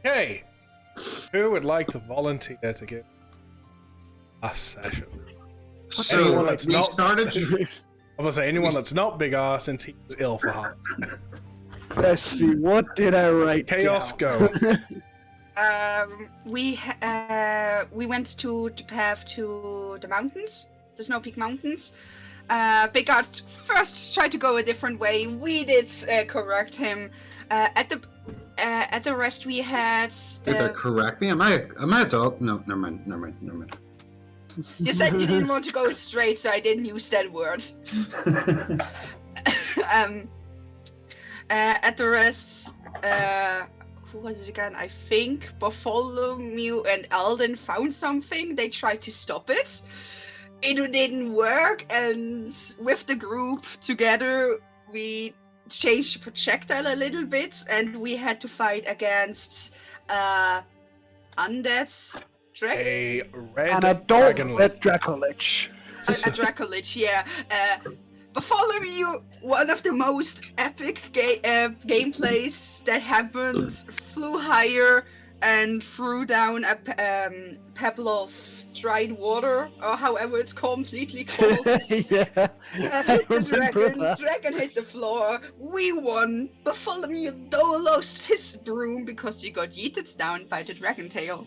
Okay. Who would like to volunteer to give a session? So Anyone that's we not- started. I was gonna say anyone that's not Big R since he's ill for half. Let's see, what did I write Chaos, down? go. We went to the path to the mountains, the Snowpeak mountains. Big Art first tried to go a different way. We did correct him. At the rest we had. Did they correct me? Am I a dog? No, never mind. You said you didn't want to go straight, so I didn't use that word. At the rest, who was it again? I think Bartholomew and Alden found something. They tried to stop it. It didn't work, and with the group together, we changed the projectile a little bit, and we had to fight against undead dragon. A red And I don't dragon let Dracolich. A Dracolich, yeah. Bartholomew, one of the most epic gameplays that happened, flew higher and threw down a pebble of dried water, or however it's completely called. Yeah, Hit the remember that. dragon hit the floor, we won. Bartholomew though lost his broom because he got yeeted down by the dragon tail.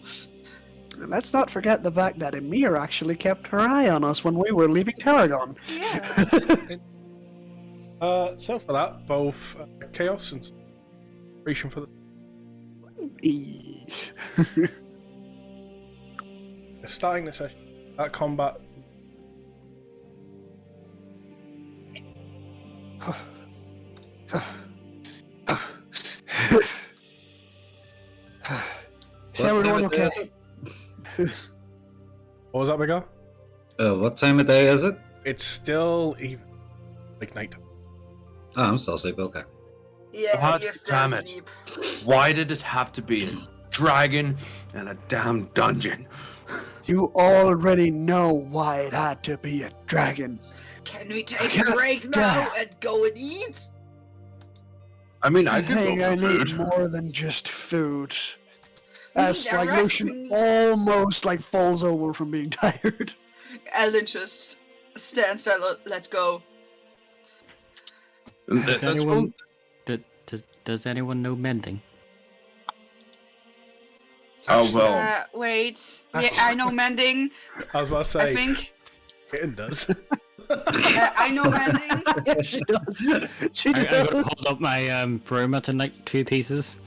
And let's not forget the fact that Emir actually kept her eye on us when we were leaving Tarragon. Yeah. So for that, both Chaos and Celebration for the starting the session. That combat. Is everyone okay? What was that, Big R? What time of day is it? It's still even like night. Oh, I'm still asleep. Okay. Yeah, God you're still damn it. asleep. Why did it have to be a dragon and a damn dungeon? You already know why it had to be a dragon. Can we take a break now and go and eat? I mean, I I could think go I for need food. more than just food. We As need a like rest, Lucian we need- almost like falls over from being tired. Ellen just stands there. Let's go. Let's go. Does anyone know mending? Oh, well. Wait. Yeah, I know mending. I was about to I say, think. Kitten does. I know mending. Yeah, she does. She I does. gotta hold up my broom into like 2 pieces.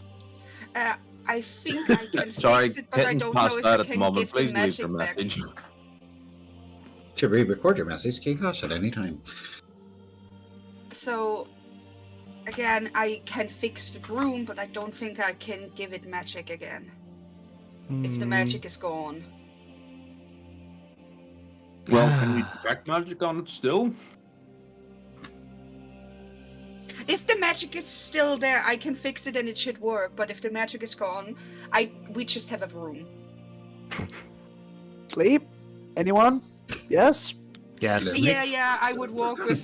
I think I can Sorry, fix it, but I Kitten's don't know passed if out I at the can moment. give Please the leave the magic back. message. To re-record your message, key hash at any time. So, again, I can fix the broom, but I don't think I can give it magic again. If the magic is gone. Well, can you direct magic on it still? If the magic is still there, I can fix it and it should work. But if the magic is gone, we just have a broom. Sleep? Anyone? Yes? Yes. Yeah, I would walk with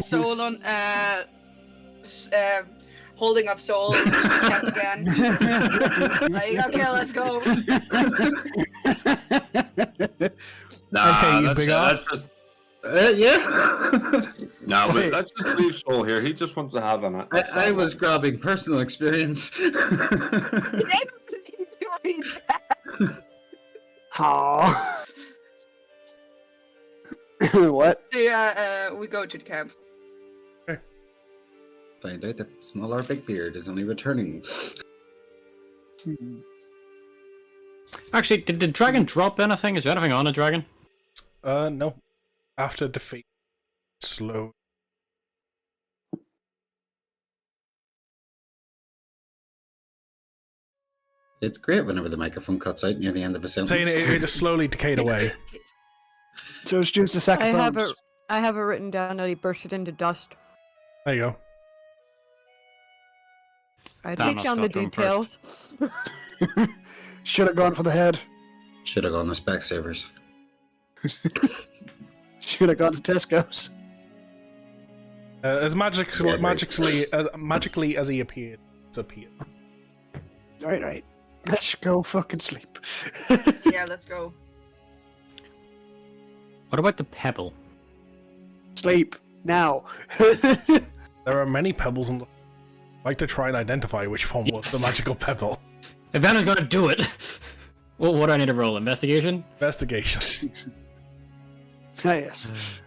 Soul on, holding up Soul in the camp again. Like, okay, let's go. Okay, you big ass. That's just Yeah. no, but let's just leave Soul here. He just wants to have an. I was grabbing personal experience. Aww. What? Yeah, we go to the camp. Find out that small or big beard is only returning. Actually, did the dragon drop anything? Is there anything on a dragon? No. After defeat, slow. It's great whenever the microphone cuts out near the end of a Saying sentence. it just slowly decayed away. So it's just a second bones. I have it written down that he bursted into dust. There you go. I Damn, take I'll down the stop doing first. details. Should have gone for the head. Should have gone the Specsavers. Should have gone to Tesco's. As Yeah, magically as he appeared, it's appeared. Right. Let's go fucking sleep. Yeah, let's go. What about the pebble? Sleep now. There are many pebbles on the... I'd like to try and identify which one was the magical pebble. If anyone's gonna do it, well, what do I need to roll? Investigation? Investigation. Yes.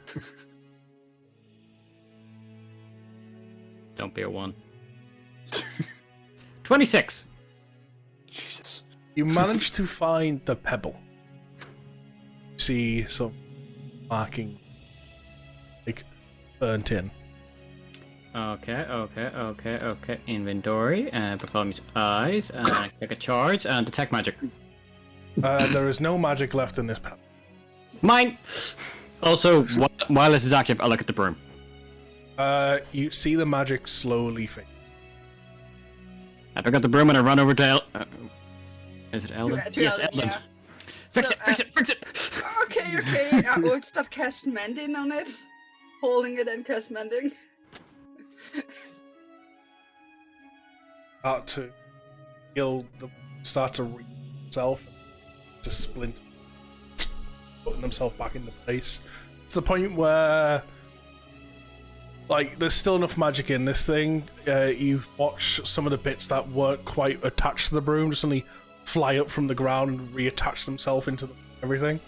Don't be a 1. 26. Jesus. You managed to find the pebble. See some marking, like, burnt in. Okay. Inventory, Bartholomew's eyes, take a charge, and detect magic. There is no magic left in this pebble. Mine! Also, while this is active, I look at the broom. You see the magic slowly fade. I pick up the broom and I run over to is it Eldon? To Yes, Eldon, Eldon. yeah. Fix So, it! Fix it! Okay. I will start cast mending on it. Holding it and cast mending. Start to read itself, to splint, putting himself back into place. To the point where, like, there's still enough magic in this thing. You watch some of the bits that weren't quite attached to the broom just suddenly fly up from the ground and reattach themselves into everything.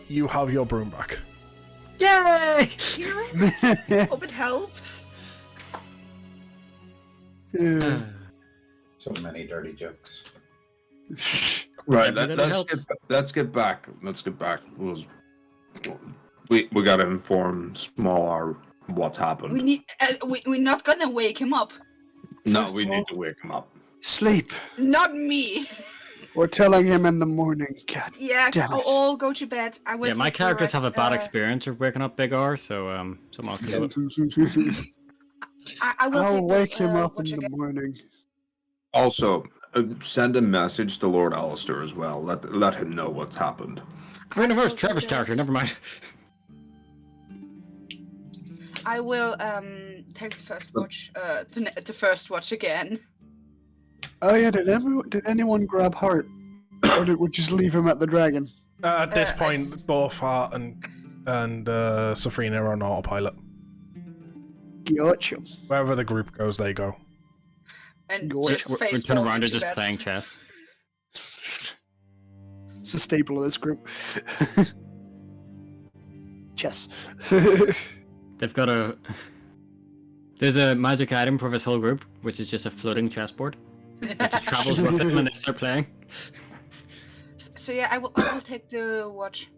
You have your broom back. Yay! Hope it helped. So many dirty jokes. Right. Every little helps. Let's get back. We gotta inform Small R what's happened. We need. We're not gonna wake him up. No, First we of need all- to wake him up. Sleep. Not me. We're telling him in the morning. God. Yeah, Damn I'll it. all go to bed. I will. Yeah, my take the characters have a bad rest- experience of waking up Big R, so someone else can do it. I will I'll take the, wake him up in watch the again. morning. Also, send a message to Lord Alistair as well. Let him know what's happened. We're in the I first will do Trevor's character, this. never mind. I will take the first watch. The first watch again. Oh yeah, did anyone grab Hart? Or did we just leave him at the dragon? At this point, both Hart and Safrina are on autopilot. Gotcha. Wherever the group goes, they go. And We're- just We're face turning palm around and into just bed. playing chess. It's a staple of this group. Chess. They've got a... There's a magic item for this whole group, which is just a floating chessboard. It just travels with them when they start playing. So yeah, I will take the watch.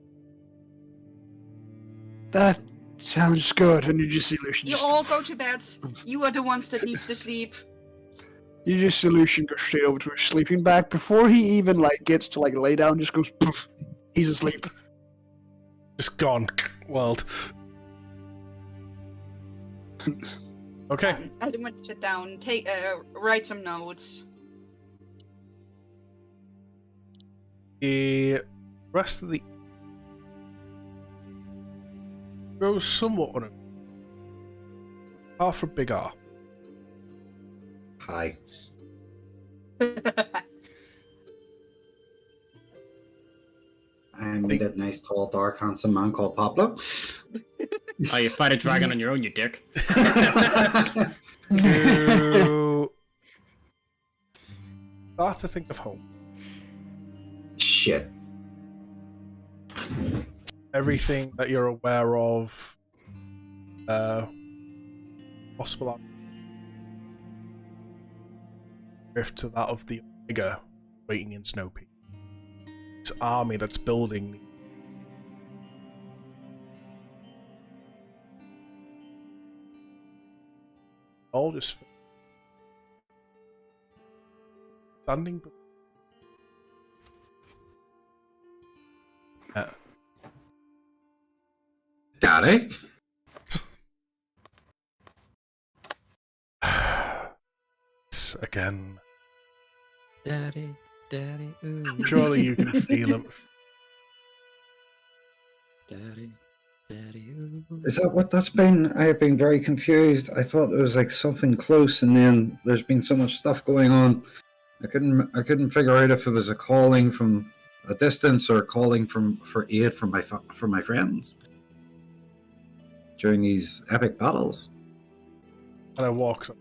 That sounds good. And you just see Lucian. You Just, all go to bed. You are the ones that need to sleep. you just see Lucian go straight over to his sleeping bag before he even gets to lay down. Just goes poof. He's asleep. Just gone. World. Okay. I don't want to sit down. Write some notes. The rest of the goes somewhat on it. Half for Big R. Hi. I meet a nice, tall, dark, handsome man called Pablo. Oh, you fight a dragon on your own, you dick. You start to think of home. Shit. Everything that you're aware of, possible drift to that of the Omega waiting in Snowpeak. This army that's building. All just standing. Daddy? Again. Daddy, ooh. Surely you can feel him. Daddy, ooh. Is that what that's been? I have been very confused. I thought there was something close, and then there's been so much stuff going on. I couldn't figure out if it was a calling from a distance or calling for aid from my friends during these epic battles. And I walk up.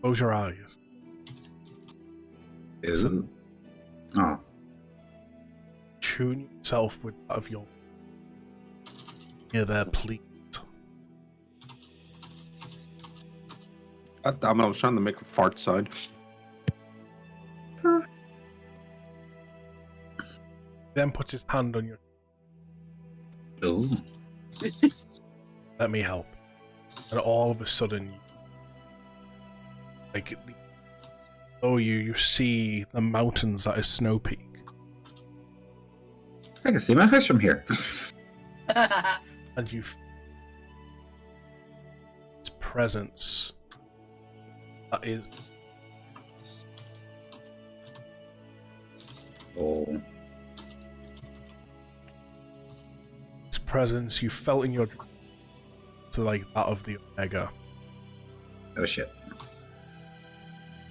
Close your eyes. Ooh. Oh, Tune yourself with that of your. Hear their pleas. God damn it, I was trying to make a fart sound. Then puts his hand on your. ooh. Let me help. And all of a sudden, like, below you see the mountains that is Snowpeak. I can see my house from here. And you its presence that is Oh, its presence you felt in your to like that of the Omega. oh shit.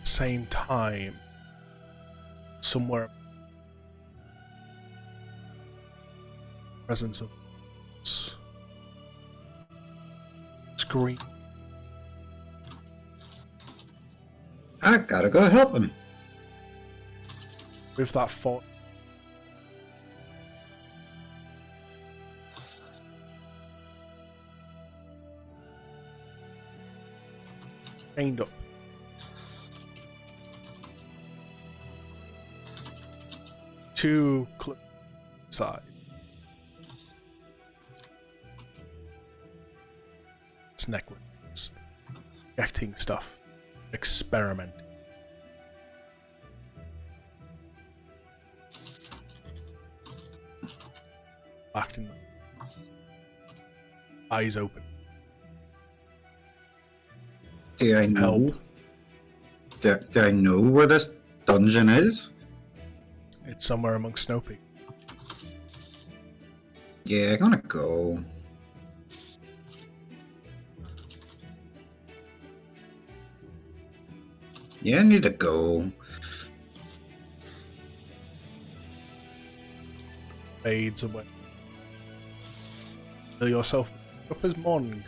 Same time, somewhere presence of scream. I gotta go help him. With that thought, chained up. Two clip side. It's necklaces. Projecting stuff. Experiment. Acting. Eyes open. Do I know? Help. Do I know where this dungeon is? It's somewhere among Snowpeak. Yeah, I'm gonna go. Yeah, I need to go. Fades away. Feel yourself up as morning.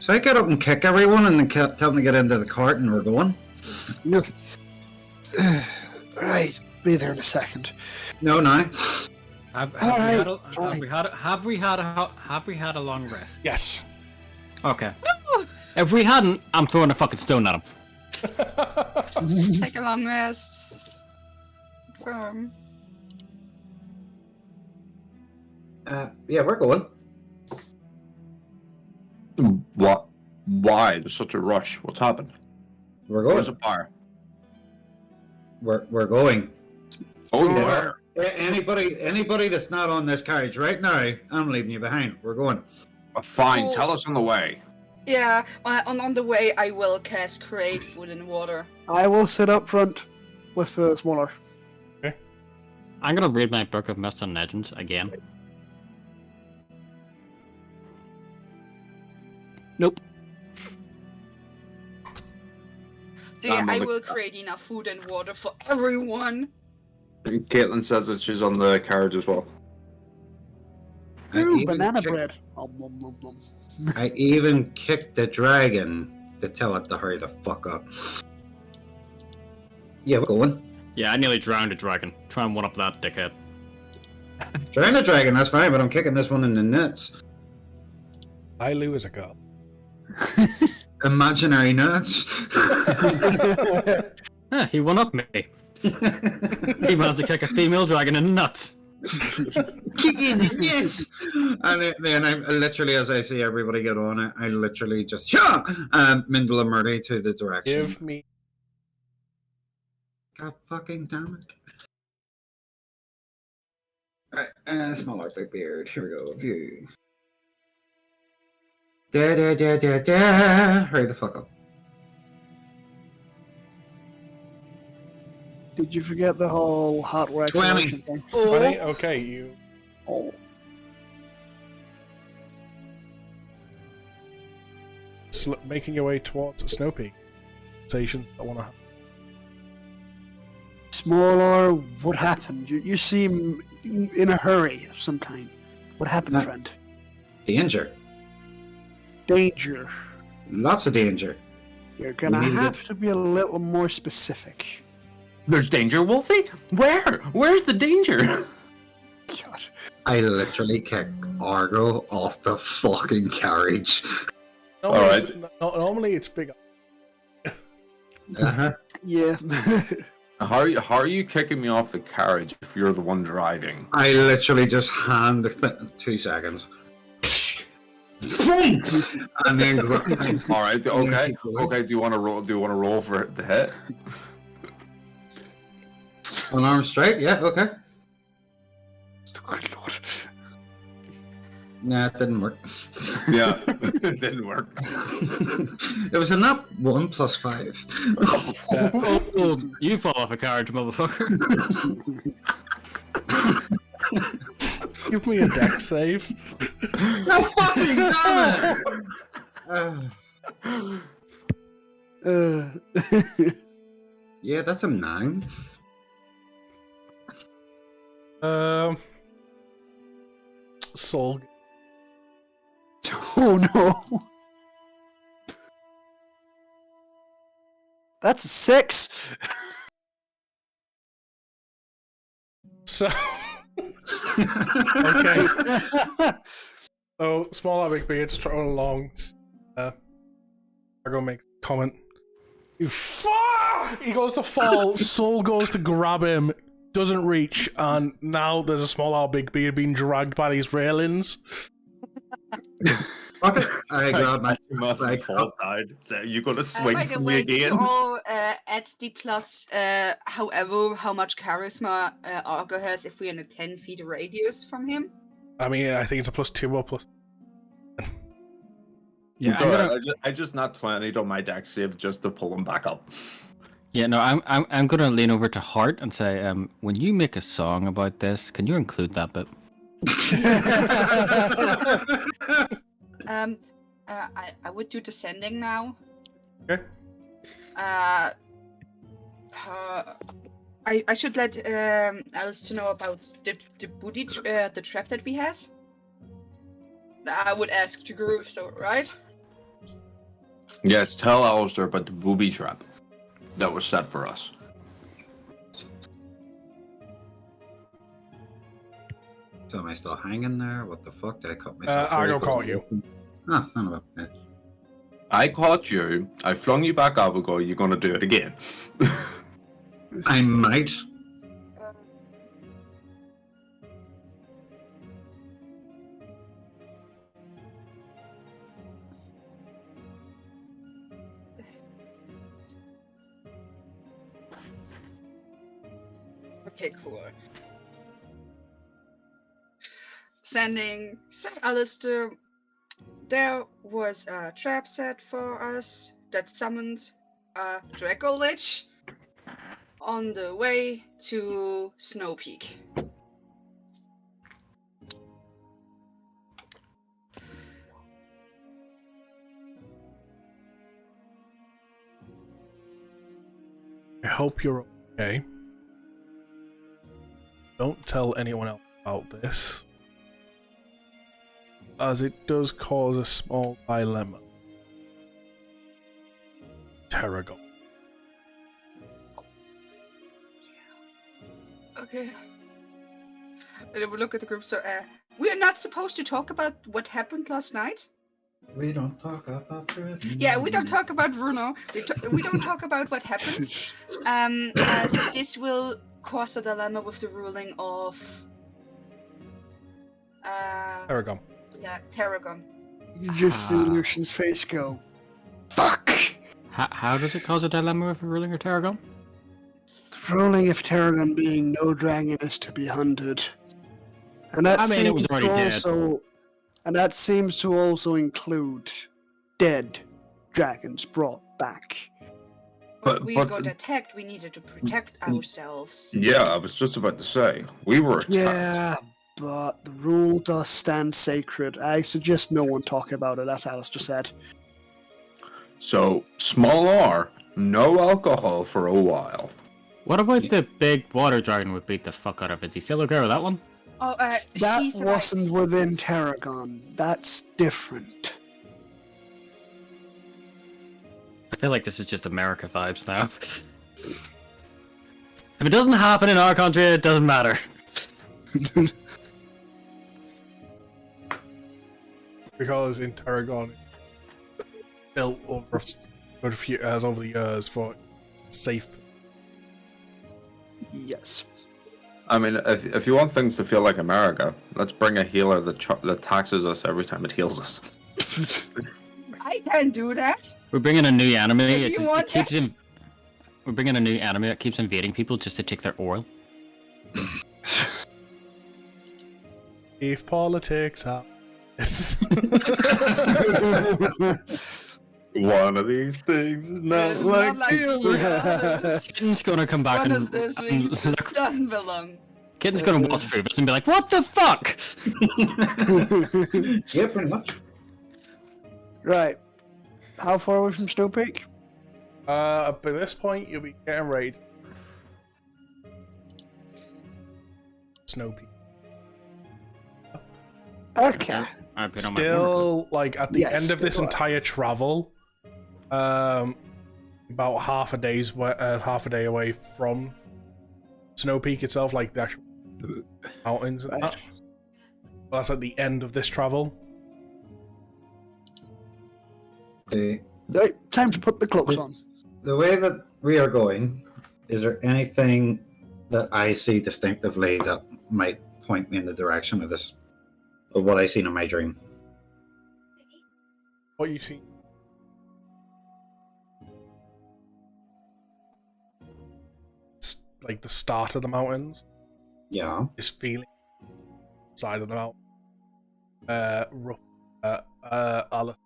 So I get up and kick everyone and then tell them to get into the cart and we're going? No. Right, be there in a second. No, no. Have we had a long rest? Yes. Okay. If we hadn't, I'm throwing a fucking stone at him. Take a long rest. Confirm. Yeah, we're going. What? Why? There's such a rush. What's happened? We're Where's going. the fire? We're going. Oh, Yeah. where? Anybody that's not on this carriage right now, I'm leaving you behind. We're going. Fine, Oh. tell us on the way. Yeah, on the way I will cast Create Food and Water. I will sit up front with the smaller. I'm gonna read my book of myths and legends again. Nope. Yeah, I'm on I the- will create enough food and water for everyone. And Caitlin says that she's on the carriage as well. I Ooh, even banana kicked- bread. Nom, nom, nom. I even kicked the dragon to tell it to hurry the fuck up. Yeah, we're going. Yeah, I nearly drowned a dragon. Try and one up that dickhead. Trying the dragon, that's fine, but I'm kicking this one in the nuts. I Lou is a girl. Imaginary nuts. He one up me. He managed to kick a female dragon in the nuts. Yes. And then I literally, as I see everybody get on it, I literally just Mindle and Murray to the direction. Give me. God fucking damn it. Alright, smaller big beard. Here we go. View. Da da da da da. Hurry the fuck up. Did you forget the whole hardware 20. acceleration thing? 20? Okay, you. Oh. making your way towards Snowpeak. Conversations I want to have. Smaller, what happened? You seem in a hurry of some kind. What happened, friend? Danger. Danger. Lots of danger. You're gonna We need to have to be a little more specific. There's danger, Wolfie? Where? Where's the danger? God. I literally kicked Argo off the fucking carriage. Normally it's big. Uh-huh. Yeah. How are you kicking me off the carriage if you're the one driving? I literally just hand the 2 seconds. Boom! And then All right. Okay. Okay. Do you want to roll? Do you want to roll for the hit? unarmed strike. Yeah. Okay. Good lord. Nah, it didn't work. Yeah, it didn't work. It was a nat 1 plus 5. Oh, you fall off a carriage, motherfucker. Give me a deck save. No fucking damn it! Yeah, that's a 9. Soul. Oh no. That's a 6. So. Okay. So, small epic beards trotting along. Argo makes a comment. You fuck! He goes to fall, Soul goes to grab him, doesn't reach, and now there's a small owl big beard being dragged by these railings. Okay, I grabbed my. You must I have fall died. So you got to swing By the from me way, again. you all add the plus, however, how much charisma Argo has if we're in a 10 feet radius from him. I mean, I think it's a +2 or plus. Yeah, Sorry, I just not 20 on my deck save just to pull him back up. Yeah, no, I'm gonna lean over to Hart and say, when you make a song about this, can you include that bit? I would do descending now. Okay. I should let Alice to know about the booty the trap that we had. I would ask the group, so right? Yes, tell Alistair about the booby trap that was set for us. So am I still hanging there? What the fuck? Did I cut myself? Argo caught you. Ah, son of a bitch. I caught you, I flung you back up and go, you're gonna do it again. I might. Okay, cool. Sending Sir Alistair, there was a trap set for us that summoned a Draco Lich on the way to Snowpeak. I hope you're okay. Don't tell anyone else about this, as it does cause a small dilemma. Terragon. Okay. And we look at the group, so we are not supposed to talk about what happened last night? We don't talk about Bruno. Yeah, we don't talk about Bruno. We don't talk about what happened, as this will cause a dilemma with the ruling of Terragon. yeah, Terragon. You just see Lucian's face go, fuck! How does it cause a dilemma with ruling or Tarragon? The ruling of Terragon being no dragon is to be hunted. And that I mean, it was seems already to dead. also, and that seems to also include dead dragons brought back. But we but- got attacked. We needed to protect ourselves. Yeah, I was just about to say, we were attacked. Yeah, but the rule does stand sacred. I suggest no one talk about it, as Alistair said. So, small R, no alcohol for a while. What about the big water dragon we beat the fuck out of? Is he still okay with that one? Oh, That she survived. wasn't within Tarragon. That's different. I feel like this is just America vibes now. If it doesn't happen in our country, it doesn't matter. Because in Tarragon, built over a few years over the years for safe. Yes. I mean, if you want things to feel like America, let's bring a healer that taxes us every time it heals us. I can do that. We're bringing a new anime. If you want that. We're bringing a new anime that keeps invading people just to take their oil. If politics are. One of these things is not It's like not like the others. Kitten's gonna come back One and, of those things just doesn't belong. Kitten's gonna watch through this and be like, "What the fuck?" Yeah, pretty much. Right. How far away from Snowpeak? By this point, you'll be getting ready. Snowpeak. Okay. I put on my camera. Still, like at the Yes, end of this still. entire travel, about half a day away from Snowpeak itself, like the actual mountains and that. That's at the end of this travel. Right, time to put the clothes on. The way that we are going, is there anything that I see distinctively that might point me in the direction of this, of what I seen in my dream? What you see? Like the start of the mountains Yeah. is feeling side of the mountain. Rough. Alice.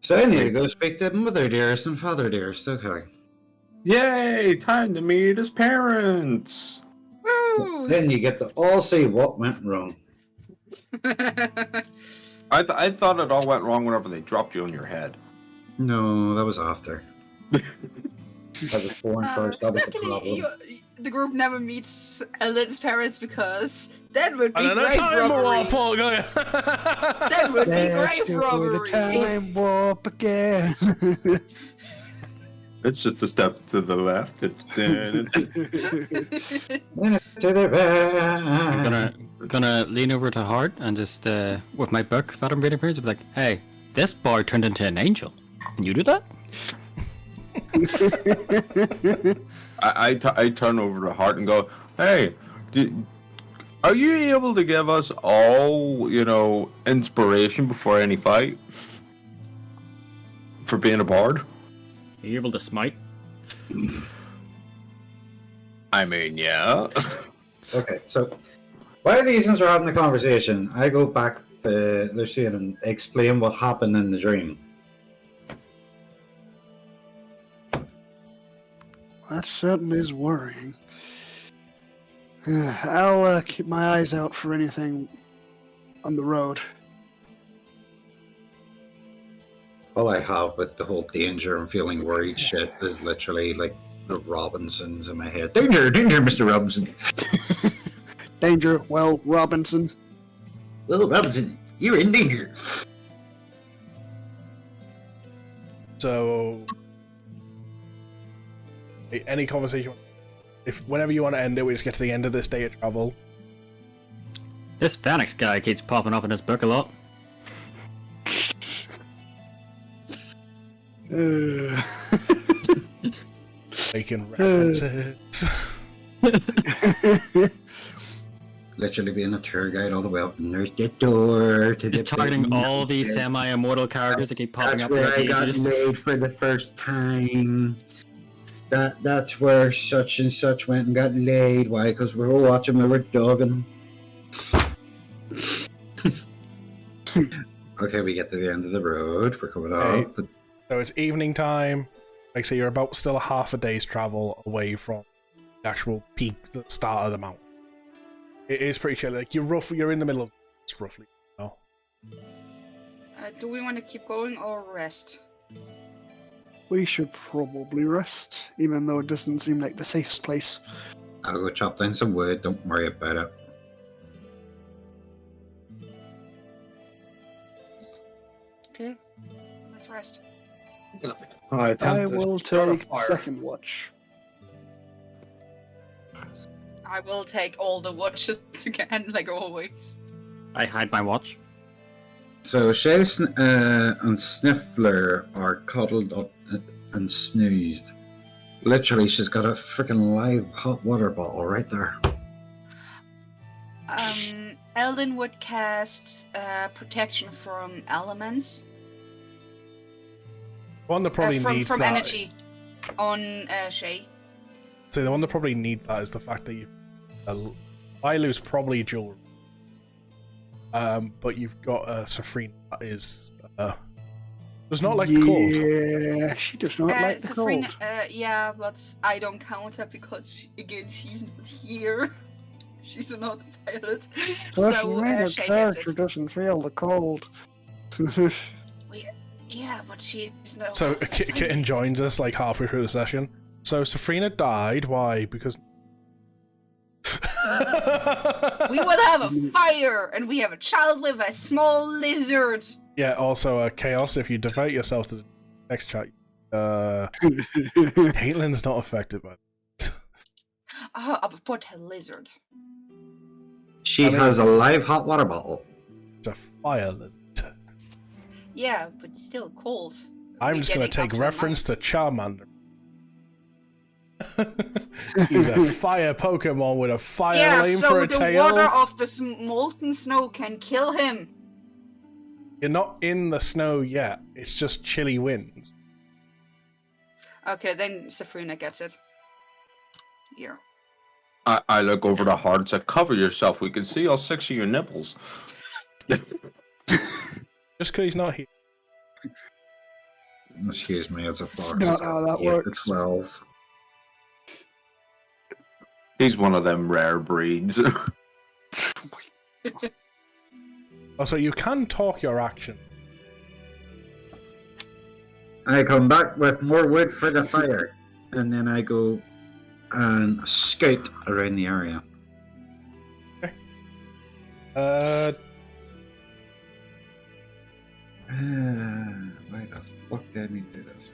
So I need to go speak to Mother Dearest and Father Dearest. Okay. Yay! Time to meet his parents. Woo! Then you get to all see what went wrong. I thought it all went wrong whenever they dropped you on your head. No, that was after. I was born first. That was the Luckily, problem. the group never meets Ellen's parents because that would be And then a great time robbery. warp, Paul, go That would be Let's great do the robbery. time warp again. It's just a step to the left. To the I'm back. gonna lean over to Hart and just with my book that I'm reading for, be like, "Hey, this boy turned into an angel. Can you do that?" I turn over to Hart and go, "Hey, are you able to give us all, inspiration before any fight for being a bard?" Are you able to smite? I mean, yeah. Okay, so while these are having a conversation, I go back to Lucian and explain what happened in the dream. That certainly is worrying. I'll keep my eyes out for anything on the road. All I have with the whole danger and feeling worried shit is literally like the Robinsons in my head. Danger, danger, Mr. Robinson. Danger, well, Robinson. Little Robinson, you're in danger. So, any conversation, whenever you want to end it, we just get to the end of this day of travel. This Phoenix guy keeps popping up in his book a lot. Making references. Literally being a tour guide all the way up, and there's the door to He's the targeting prison. all these semi-immortal characters that keep popping That's up where throughout I the got ages. laid for the first time. That's where such and such went and got laid. Why? Because we were watching, we were dogging. Okay, we get to the end of the road. We're coming Okay. up. So it's evening time. Like I say, you're about still a half a day's travel away from the actual peak, the start of the mountain. It is pretty chill. Like you're in the middle of It's roughly now. Do we want to keep going or rest? We should probably rest, even though it doesn't seem like the safest place. I'll go chop down some wood. Don't worry about it. Okay, let's rest. I attempt to will start a take fire. second watch. I will take all the watches again, like always. I hide my watch. So Shay and Sniffler are cuddled up and snoozed. Literally, she's got a freaking live hot water bottle right there. Eldon would cast protection from elements. One that probably needs from that. energy on Shay. So the one that probably needs that is the fact that you, Ilu's probably jewelry, but you've got Safrina that is does not like the cold. Yeah, she does not like the cold. Safrina, yeah, but I don't count her because again she's not here. She's not a pilot. Safrina's Shay gets character it. doesn't feel the cold. Yeah, but she's no. So Kitten joins us like halfway through the session. So Safrina died. Why? Because We will have a fire, and we have a child with a small lizard. yeah. Also, Chaos. If you devote yourself to the next chat, Caitlin's not affected by it. But a lizard. She has a live hot water bottle. It's a fire lizard. Yeah, but still cold. I'm We're just going to getting take up to reference to Charmander. He's a fire Pokemon with a fire Yeah, lane so for a the tail. water of the molten snow can kill him. You're not in the snow yet. It's just chilly winds. Okay, then Safrina gets it. Here. I look over the heart and say, cover yourself. We can see all 6 of your nipples. Just because he's not here. Excuse me, it's a It's fox. not how that 8 to works. 12. He's one of them rare breeds. Also, you can talk your action. I come back with more wood for the fire, and then I go and scout around the area. Why the fuck did I need to do this?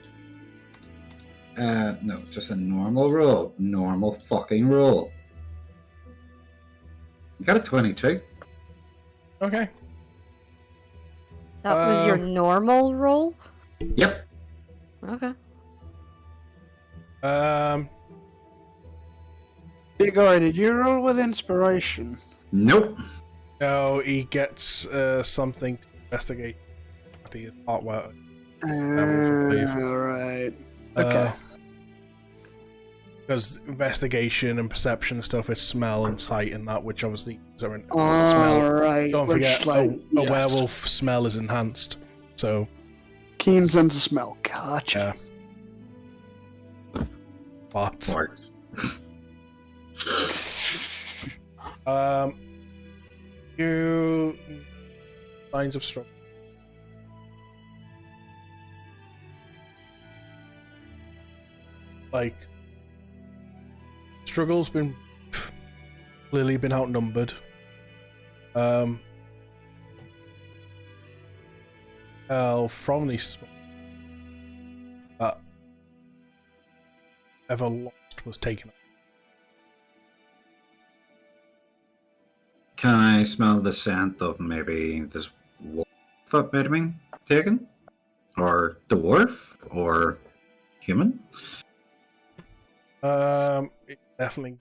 No, just a normal roll. Normal fucking roll. You got a 22. Okay. That was your normal roll? Yep. Okay. Big guy, did you roll with inspiration? Nope. No, he gets something to investigate. I think it's part where. believe. Right. Okay. Because investigation and perception and stuff is smell and sight and that, which obviously are in All smell. right. Don't which, forget, like, a yeah. werewolf smell is enhanced. So, Keen sense of smell. Gotcha. yeah. But, Marks. you signs of struggle. Like, struggle's been clearly been outnumbered. From these that ever lost was taken. Can I smell the scent of maybe this wolf that might have been taken? Or dwarf? Or human? It definitely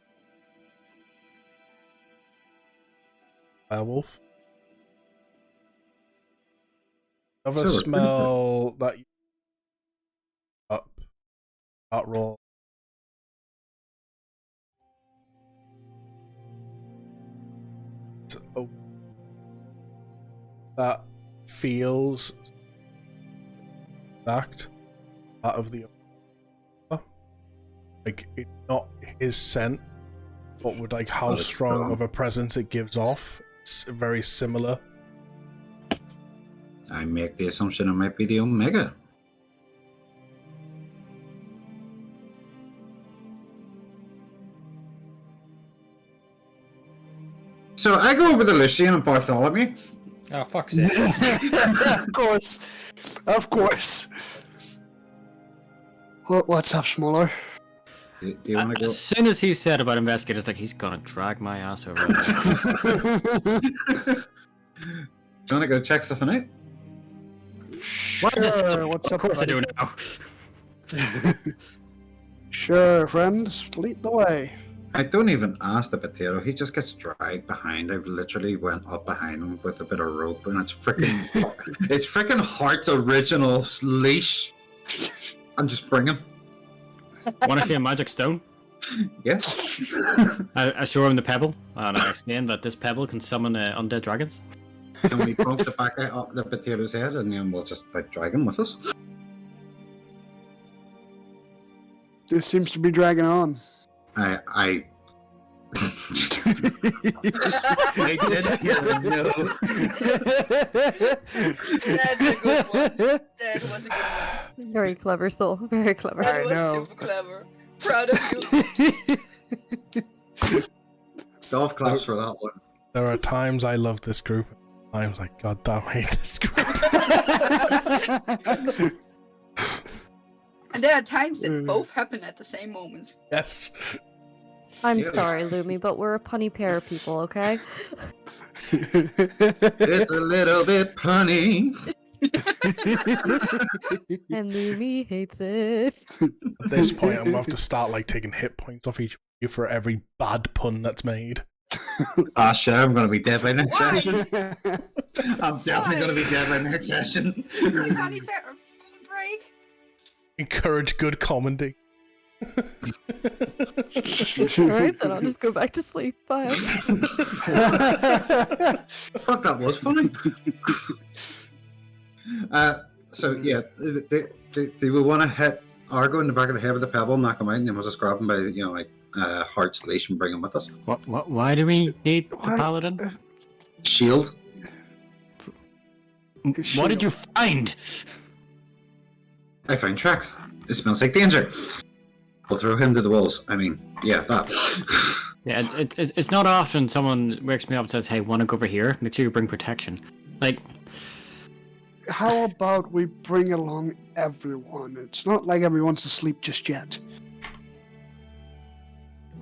werewolf. Another So we're smell that you up that roll. So, that feels act out of the like it's not his scent, but with like how Oh, it's strong strong. of a presence it gives off. very similar. I make the assumption it might be the Omega. So I go over to Lucian and Bartholomew. Oh, fuck's sake. Of course. What's up, Smaller? Do you want to go? As soon as he said about investigators, like, he's gonna drag my ass over there. Do you want to go check something out? Sure, what's Of up, course I buddy? do now. Sure, friends, lead the way. I don't even ask the potato. He just gets dragged behind. I literally went up behind him with a bit of rope, and it's freaking Hart's original leash. I'm just bring him. Want to see a magic stone? Yes. I show him the pebble, and I explain that this pebble can summon undead dragons. Can we poke the back of the potato's head, and then we'll just like drag him with us? This seems to be dragging on. I didn't hear him, no. That's a good one. That was a good one. Very clever soul. Very clever. That I was know. super clever. Proud of you. Golf claps for that one. There are times I love this group, times I goddamn hate this group. And there are times that both happen at the same moment. Yes. I'm Yeah. sorry, Lumi, but we're a punny pair of people, okay? It's a little bit punny. And Lumi hates it. At this point, I'm gonna have to start like taking hit points off each of you for every bad pun that's made. Ah, sure, I'm gonna be dead by next Why? session. I'm definitely gonna be dead by next session. Funny food break. Encourage good comedy. Alright, then I'll just go back to sleep. Bye. Fuck, that was funny. So yeah, do we want to hit Argo in the back of the head with the pebble, knock him out, and then we'll just grab him by Heart's leash and bring him with us? What? Why do we need the paladin? Shield. What did you find? I found tracks. It smells like danger. We'll throw him to the wolves. I mean, yeah, that. Yeah, it's not often someone wakes me up and says, "Hey, want to go over here? Make sure you bring protection." Like, How about we bring along everyone? It's not like everyone's asleep just yet.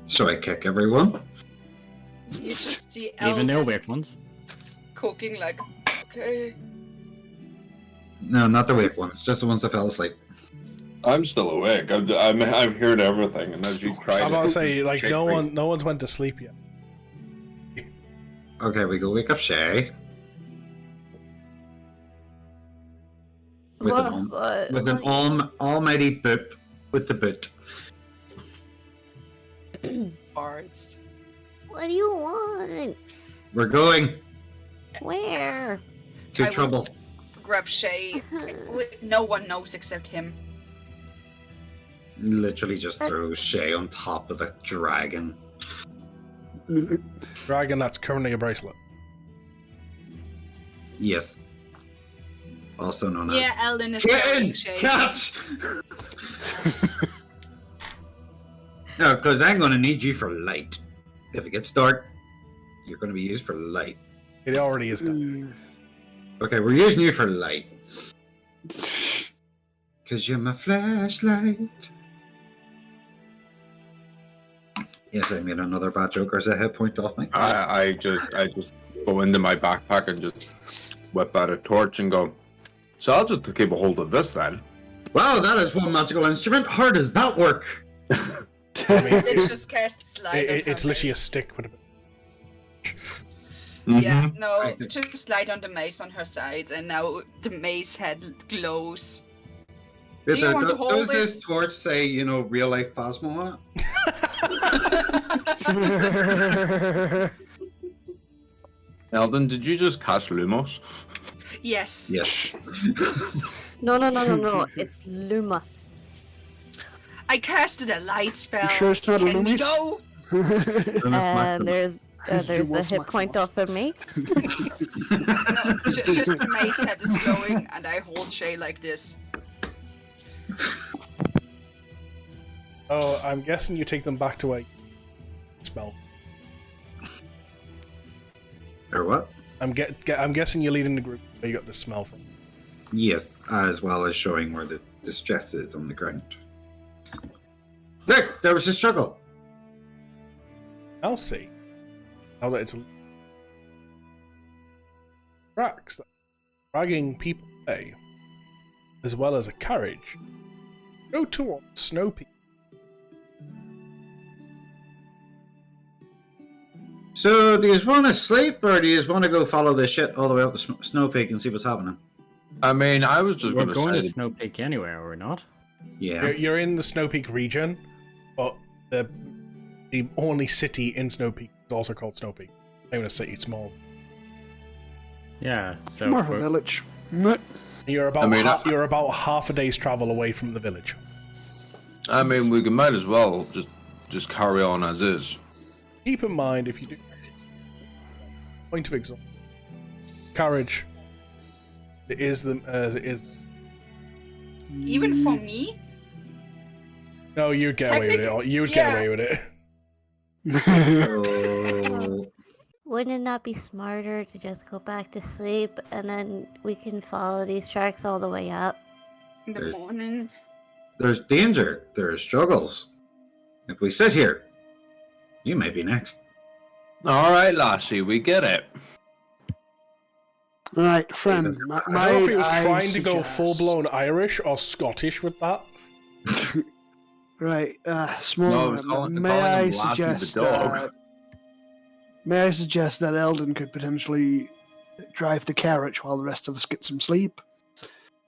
So I kick everyone. It's the even the elf awake ones. cooking like, okay. No, not the awake ones. Just the ones that fell asleep. I'm still awake. I'm hearing everything, and as you try I'm about to to say, like, shake no me. one's went to sleep yet. Okay, we go wake up Shay. With an almighty boop. With the boot. Parts. What do you want? We're going Where? to I will- trouble. Grab Shay. No one knows except him. Literally just throw Shay on top of the dragon. Dragon that's currently a bracelet. Yes. Also known as Yeah, Eldon is Get carrying in! Shay. Catch! No, because I'm going to need you for light. If it gets dark, you're going to be used for light. It already is done. Okay, we're using you for light. Because you're my flashlight. Yes, I made another bad joke. Or is a head point off me? I just go into my backpack and just whip out a torch and go. So I'll just keep a hold of this then. Wow, that is one magical instrument. How does that work? Let's just cast slide. on her It's literally a mace. stick with a Yeah, Mhm. no, I see. just light on the mace on her sides, and now the mace head glows. Wait, you want to hold does this it? torch say, real life Phasmo on it? Eldon, did you just cast Lumos? Yes. Yes. No. It's Lumus. I casted a light spell. You sure it's not Can we Loomis? go? Lumus And Maximus. there's There's a hit point off of me. No, just the mace head is glowing, and I hold Shay like this. Oh, I'm guessing you take them back to a smell. Or what? I'm guessing you're leading the group where you got the smell from. Yes, as well as showing where the distress is on the ground. Look, there was a struggle. I'll see. Now that it's tracks dragging people away, as well as a carriage, go towards Snowpeak. So, do you want to sleep, or do you want to go follow this shit all the way up to Snowpeak and see what's happening? I mean, I was just We're going going to to say. Snowpeak anyway, are we not? Yeah. You're in the Snowpeak region, but the only city in Snowpeak is also called Snowpeak. Not even a city, it's small. Yeah, so More of a village. Right. You're about I mean, you're about half a day's travel away from the village. I mean, we might as well just carry on as is. Keep in mind, if you do point of exhaustion, carriage, it is Even for me? No, you'd get away with it. You'd get away with it. So, Wouldn't it not be smarter to just go back to sleep and then we can follow these tracks all the way up? In the morning. there's danger. There are struggles. If we sit here, you may be next. All right, Lassie, we get it. Right, friend. I don't know if he was trying to go full-blown Irish or Scottish with that. Right, No, small. it's calling- may calling I him Lassie the suggest? dog. May I suggest that Eldon could potentially drive the carriage while the rest of us get some sleep,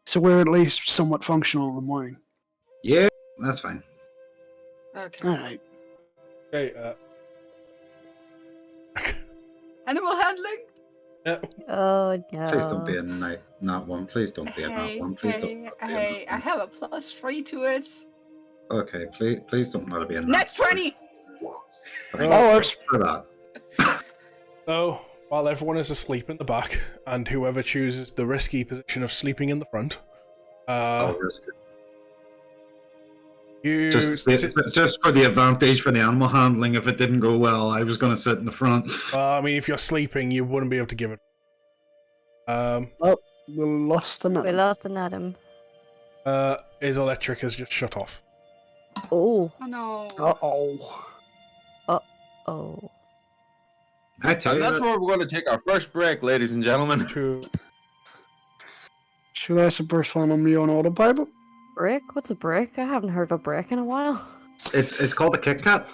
so we're at least somewhat functional in the morning. Yeah, that's fine. Okay. All right. Okay, Animal handling? Oh no. Please don't be a night, not one. Please don't be a not one. Please don't. Hey, I have a +3 to it. Okay, please don't let it be a Net 20! Thank Oh, you it's- for that. So, while everyone is asleep in the back, and whoever chooses the risky position of sleeping in the front, I'll risk it. you Just for the advantage for the animal handling. If it didn't go well, I was going to sit in the front. I mean, if you're sleeping, you wouldn't be able to give it. We lost the We night. lost an atom. His electric has just shut off. Oh. Oh no. Uh-oh. Oh. I tell And you, that's that, where we're going to take our first break, ladies and gentlemen. True. Should I suppose find on my own autopilot? Brick? What's a brick? I haven't heard of a brick in a while. it's called a Kit Kat.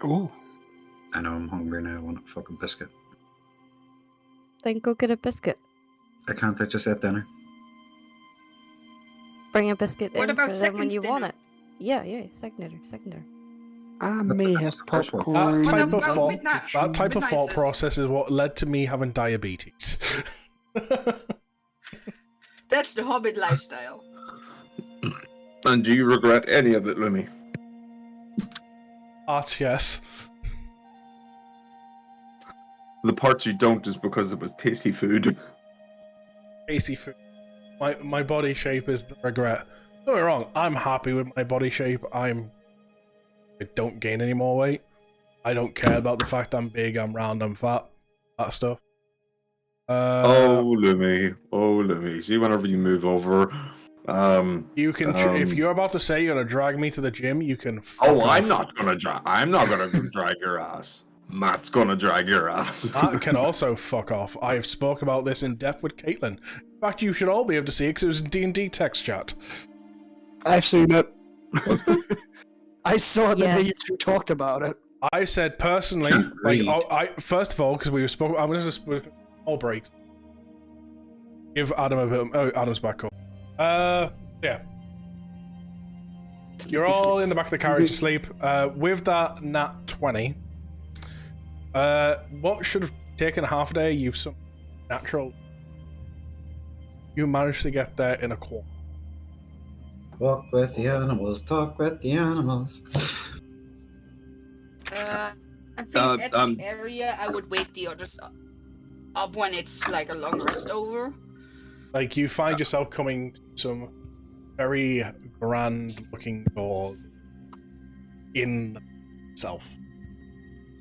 Oh. I know I'm hungry now. I want a fucking biscuit. Then go get a biscuit. I can't. I just ate dinner. Bring a biscuit What in about for them when seconds you want dinner? it. Yeah, seconder. I may have That's the first one. popcorn. That type no, of no, thought, midnight- that type of midnight thought is- process is what led to me having diabetes. That's the Hobbit lifestyle. And do you regret any of it, Lemmy? Art, yes. The parts you don't is because it was tasty food. Tasty food. My body shape is the regret. Don't get me wrong, I'm happy with my body shape. I don't gain any more weight. I don't care about the fact I'm big, I'm round, I'm fat. That stuff. Oh, Lemmy. See, whenever you move over, You can, if you're about to say you're gonna drag me to the gym, you can. Oh, fuck I'm off. not gonna drag. I'm not gonna drag your ass. Matt's gonna drag your ass. That can also fuck off. I have spoke about this in depth with Caitlin. In fact, you should all be able to see it because it was in D&D text chat. I've seen it. I saw it the day you Yes. two talked about it. I said personally, Can't like, read. first of all, because we were spoke. I'm gonna just all breaks. Give Adam a bit. Oh, Adam's back up. Yeah. You're all in the back of the carriage asleep. With that nat 20, what should have taken half a day, you've some natural. You managed to get there in a quarter. Walk with the animals. Talk with the animals. I think at the area, I would wake the others up when it's like a long rest over. Like, you find yourself coming to some very grand-looking door in itself.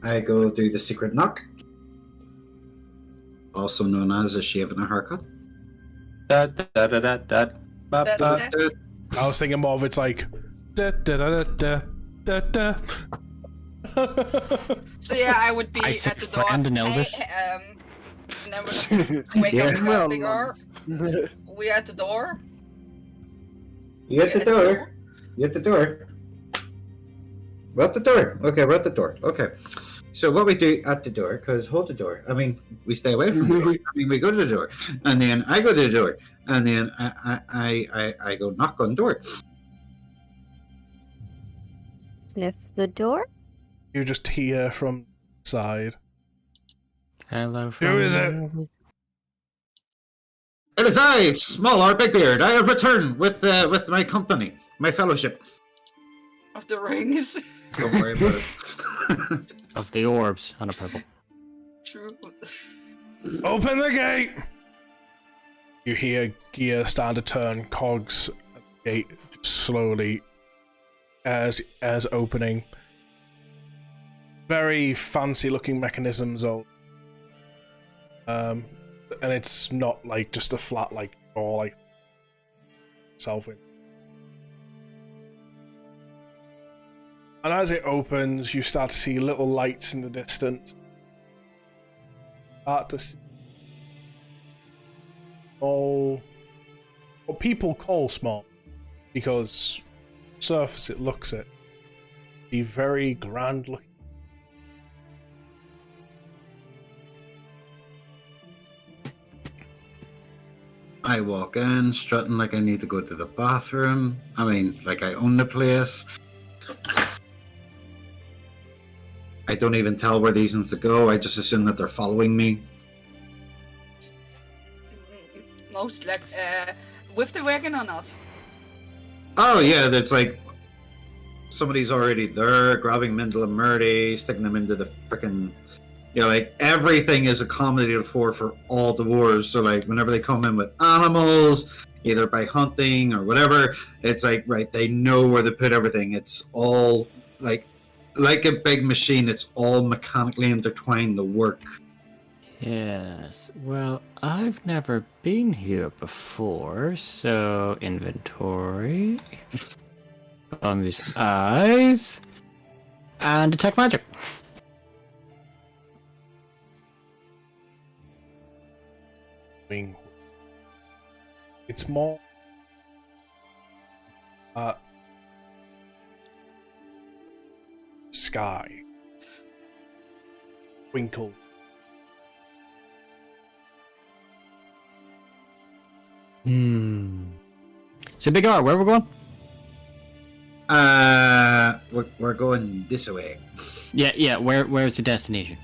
I go do the secret knock, also known as a shave and a haircut. Da, da, da, da, da, da, ba, ba. I was thinking more of it's like... Da, da, da, da, da, da. So yeah, I would be I at said the door. friend in Elvish. And then wake up the well, bigger. We at the door. You at the door. You at the door. We're at the door. Okay, we're at the door. Okay. So what we do at the door, because hold the door. I mean, we stay away from the door. I mean, we go to the door, and then I go to the door, and then I go knock on the door. Sniff the door. You just hear from the side. Hello, Who is it? It is I, Smaller Big Beard. I have returned with my company, my fellowship. Of the rings. Don't worry about it. Of the orbs and a purple. True. Open the gate! You hear gear start to turn, cogs at the gate slowly as opening. Very fancy looking mechanisms of and it's not like just a flat like door like itself in. And as it opens, you start to see little lights in the distance. Start to see all what people call small, because surface it looks it be very grand looking. I walk in, strutting like I need to go to the bathroom. I mean, like I own the place. I don't even tell where these ones to go. I just assume that they're following me. Most like with the wagon or not? Oh yeah, that's like somebody's already there, grabbing them into the Murdy, sticking them into the frickin'. You know, like everything is accommodated for all the wars. So like whenever they come in with animals, either by hunting or whatever, it's like right, they know where to put everything. It's all like a big machine. It's all mechanically intertwined to work. Yes. Well, I've never been here before, so inventory. On these eyes. And detect magic. It's more sky twinkle. So Big R, where are we going? We're going this way. Yeah. Where's the destination?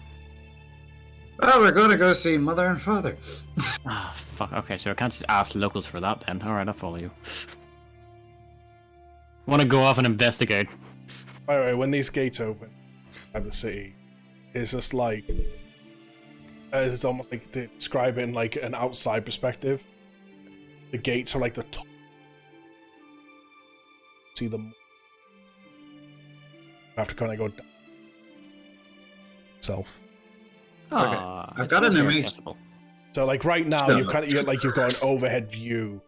Oh, we're going to go see Mother and Father. Ah, fuck. Okay, so I can't just ask locals for that then. Alright, I'll follow you. I want to go off and investigate. By the way, when these gates open at the city, it's just like it's almost like to describe it in like an outside perspective. The gates are like the top. See them. You have to kind of go down. Itself. Ah, I've got an image. accessible. So like right now, No. you've got an overhead view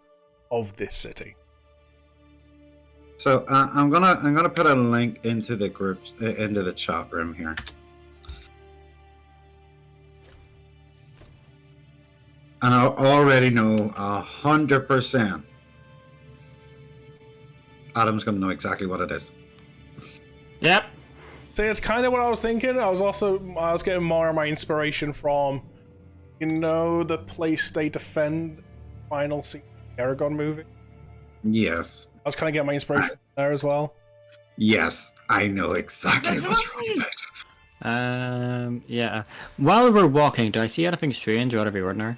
of this city. So I'm gonna put a link into the group, into the chat room here. And I already know 100%. Adam's gonna know exactly what it is. Yep. See, it's kind of what I was thinking. I was getting more of my inspiration from, the place they defend final scene Aragon movie. Yes. I was kind of getting my inspiration from there as well. Yes, I know exactly what you're on about. Yeah. While we're walking, do I see anything strange or out of the ordinary?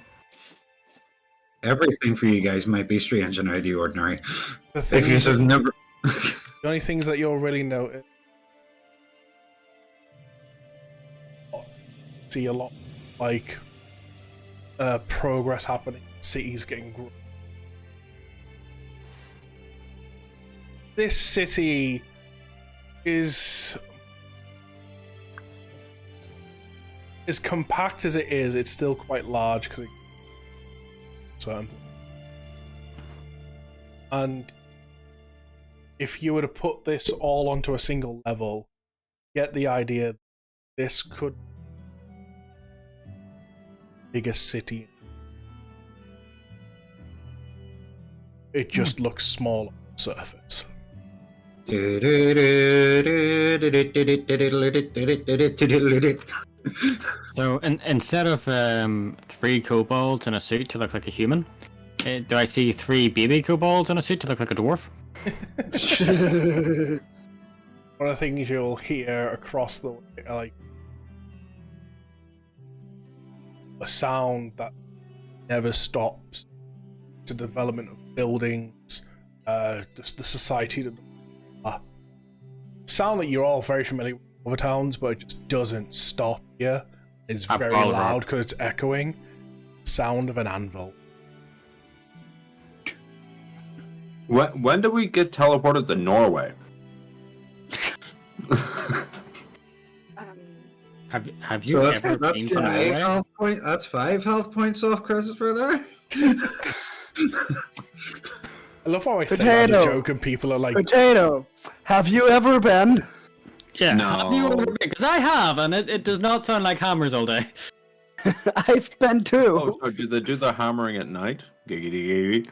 Everything for you guys might be strange and out of the ordinary. The If thing you is, have never. the only things that you'll really notice see a lot like progress happening, cities getting grown. This city is as compact as it is. It's still quite large because and if you were to put this all onto a single level, get the idea this could be the biggest city. It just looks small on the surface. So instead of 3 kobolds in a suit to look like a human, do I see 3 baby kobolds in a suit to look like a dwarf? One of the things you'll hear across the way, like a sound that never stops, the development of buildings, the society, the sound that you're all very familiar with other towns, but it just doesn't stop here. It's very loud because it's echoing. Sound of an anvil. When do we get teleported to Norway? Have you ever been to Norway? That's 5 health points off Christopher there. I love how I say that as a joke and people are like, Potato, have you ever been? Yeah, No. have you ever been? Because I have, and it does not sound like hammers all day. I've been too. Oh, so do they do the hammering at night? Giggity giggity.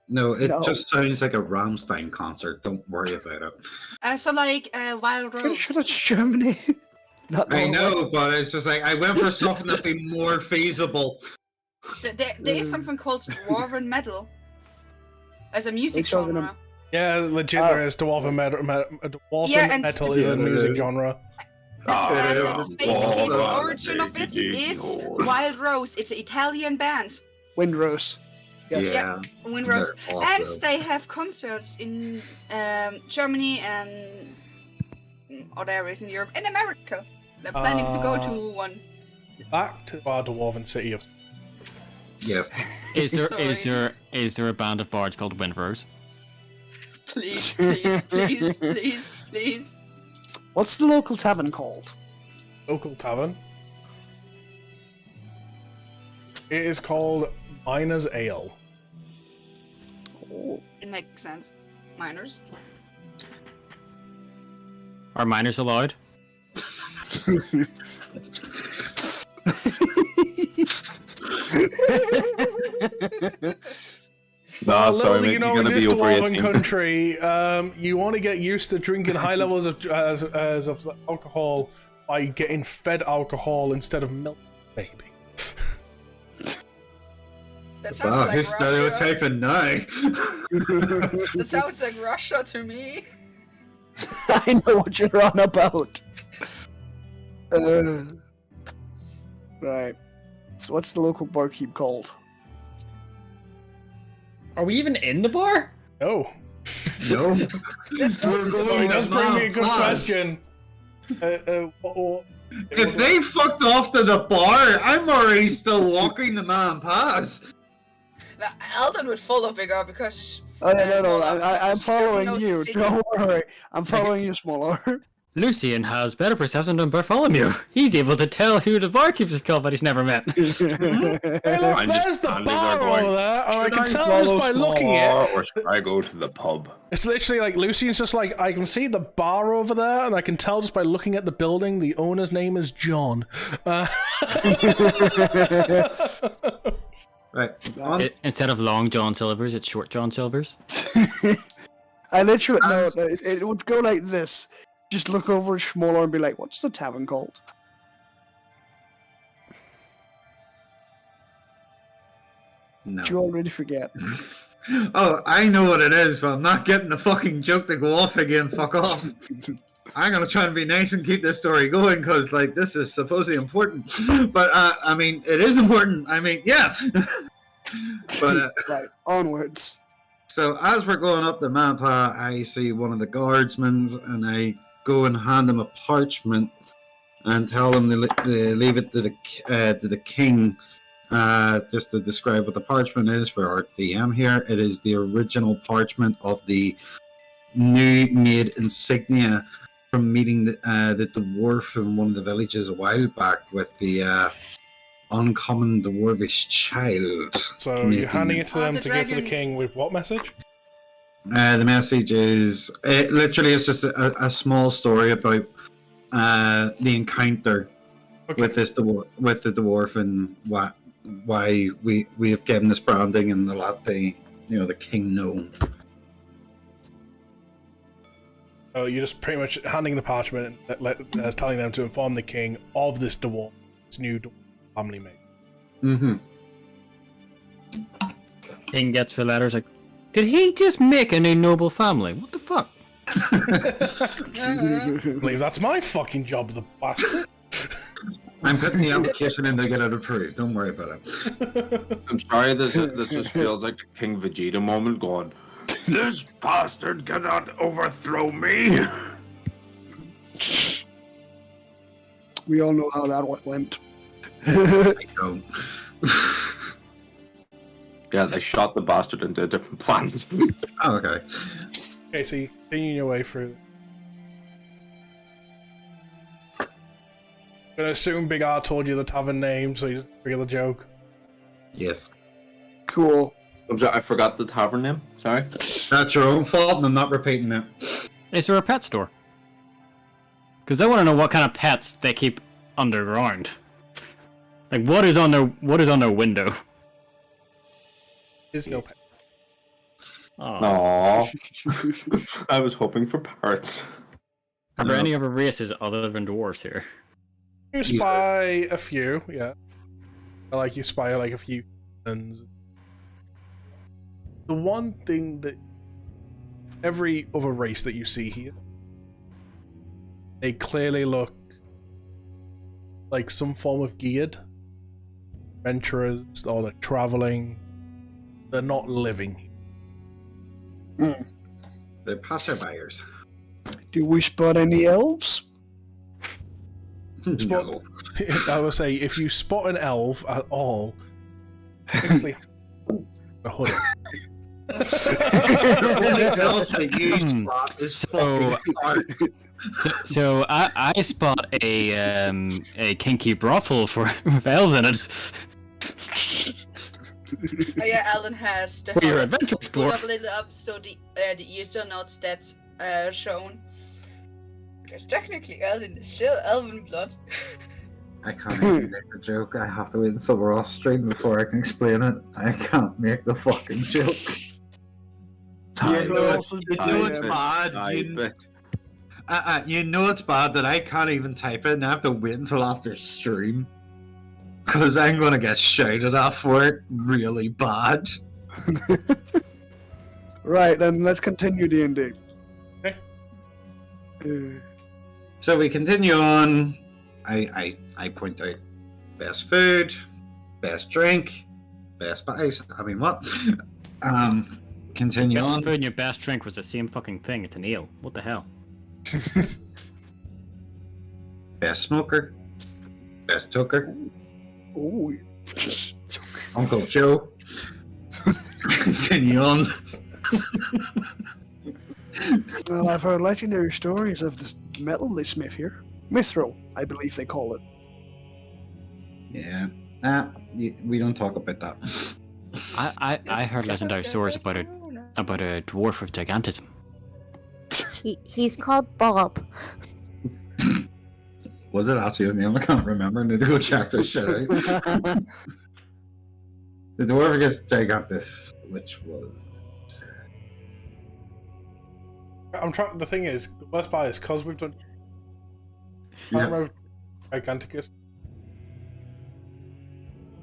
No, it just sounds like a Rammstein concert. Don't worry about it. So like Wild Pretty Rose. sure that's Germany. Not I Norway. know, but it's just like I went for something that'd be more feasible. There is something called dwarven metal as a music We're talking genre. yeah, legit, there is dwarven metal. Dwarven metal is a music genre. And it's basically the origin of it is Wild Rose. It's an Italian band. Windrose. Yes. Yeah, Windrose. they're awesome. And they have concerts in Germany and other areas in Europe and America. They're planning to go to one. Back to our dwarven city of. Yes. Is there a band of bards called Windrose? Please, please, please, please, please. What's the local tavern called? Local tavern. It is called Miner's Ale. Oh. It makes sense. Miners. Are minors allowed? No, Little sorry, do mate, you know, you're in gonna this be over dwarven 18. country, you want to get used to drinking high levels of alcohol by getting fed alcohol instead of milk, baby. That sounds Wow, like who's Russia. stereotyping now? That sounds like Russia to me. I know what you're on about. Right. So what's the local barkeep called? Are we even in the bar? Oh, No. Let's go We're to the going well, he to does bring me a good Paz. question. If they fucked off to the bar, I'm already still walking the man past. Now, Alden would follow Vigor because. Oh, no, Smaller, I'm because he doesn't know following the you. city. Don't worry. I'm following you, Smaller. Lucian has better perception than Bartholomew. He's able to tell who the barkeep is called, but he's never met. Hey, look, I'm just there's the standing bar there going, over there, and I Should can tell just follow by looking at it. Or should I go to the pub? It's literally like Lucian's just like, I can see the bar over there, and I can tell just by looking at the building the owner's name is John. Right. Instead of Long John Silvers, it's Short John Silvers. I literally no, it would go like this. Just look over at Schmoller and be like, "What's the tavern called?" No. Did you already forget? Oh, I know what it is, but I'm not getting the fucking joke to go off again. Fuck off. I'm gonna try and be nice and keep this story going because, like, this is supposedly important. But I mean, it is important. I mean, yeah. But Right, onwards. so as we're going up the map, I see one of the guardsmen, and I go and hand him a parchment and tell him to leave it to the king. Just to describe what the parchment is for our DM here, it is the original parchment of the new made insignia from meeting the dwarf in one of the villages a while back with the uncommon dwarvish child. So you're handing it to them the to give to the dragon. king with what message? The message is literally it's just a small story about the encounter Okay. with the dwarf and why we have given this branding and let the king know. Oh, you're just pretty much handing the parchment and telling them to inform the king of this dwarf, this new dwarf family mate. Mm-hmm. King gets the letters like, did he just make a new noble family? What the fuck? I believe that's my fucking job, the bastard. I'm putting the application in to get it approved. Don't worry about it. I'm sorry, this just feels like a King Vegeta moment going, this bastard cannot overthrow me. We all know how that went. I don't. Yeah, they shot the bastard into a different planet. Oh, okay. Okay, so you continue your way through. Gonna assume Big R told you the tavern name, so you just figure the joke. Yes. Cool. I'm sorry, I forgot the tavern name. Sorry. That's your own fault, and I'm not repeating it. Is there a pet store? Because I want to know what kind of pets they keep underground. Like, what is on their window? There's no pet. Aw. Aww. I was hoping for parrots. Are there any other races other than dwarves here? You spy a few, yeah. Like you spy like a few, and the one thing that every other race that you see here, they clearly look like some form of geared adventurers or like traveling. They're not living. They're passerbyers. Do we spot any elves? No. I would say if you spot an elf at all, basically a hoodie. The only elf that you spot is So- fucking art. So I spot a kinky brothel for with elves in it. Oh yeah, Alan has the For your hood adventurous pulled up dwarf. a little up so the ears are not that shown. Because technically Alan is still elven blood. I can't even make the joke. I have to wait until we're off stream before I can explain it. I can't make the fucking joke. You know it's bad. You know it's bad that I can't even type it and I have to wait until after stream. Because I'm going to get shouted at for it really bad. Right, then let's continue D&D. Okay. So we continue on. I point out best food, best drink, best spice. I mean, what? Continue Best on. food and your best drink was the same fucking thing. It's an ale. What the hell? Best smoker, best toker, Oh, Uncle Joe. Continue on. well, I've heard legendary stories of the metal they smith here. Mithril, I believe they call it. Yeah. We don't talk about that. I heard legendary stories about a dwarf with gigantism. He's called Bob. Was it actually his name? I can't remember. I need to go check this shit out. The dwarf gets gigantus, which was I'm trying. The thing is, the worst part is because we've done. I Yeah. remember Giganticus.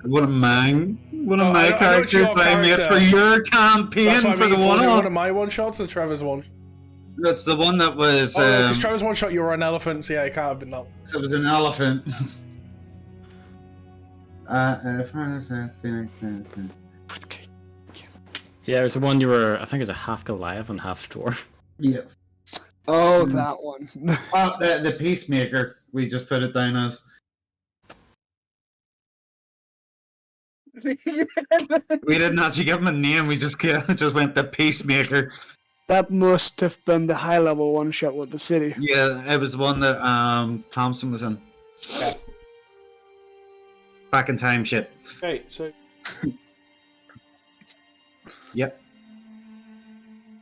one of my I know it's characters your that I made character. for your campaign That's what I for mean. the Was one it off. one of my one shots or Trevor's one? That's the one that was. Oh, because Trevor's one shot, you were an elephant. So yeah, it can't have been that one. It was an elephant. Yeah, it was the one you were. I think it was a half Goliath and half dwarf. Yes. Oh, that one. Oh, the Peacemaker. We just put it down as. We didn't actually give him a name. We just went the Peacemaker. That must have been the high level one shot with the city. Yeah, it was the one that Thompson was in. Yeah. Back in time shit. Okay, so Yep.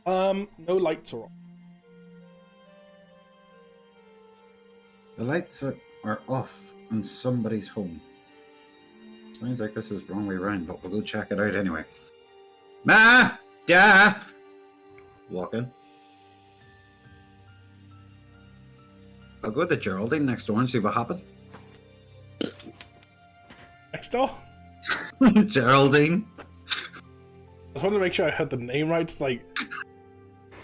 no lights are on. The lights are off in somebody's home. Sounds like this is the wrong way around, but we'll go check it out anyway. Ma! Yeah! Walk in. I'll go to Geraldine next door and see what happened. Next door. Geraldine. I just wanted to make sure I had the name right. It's like,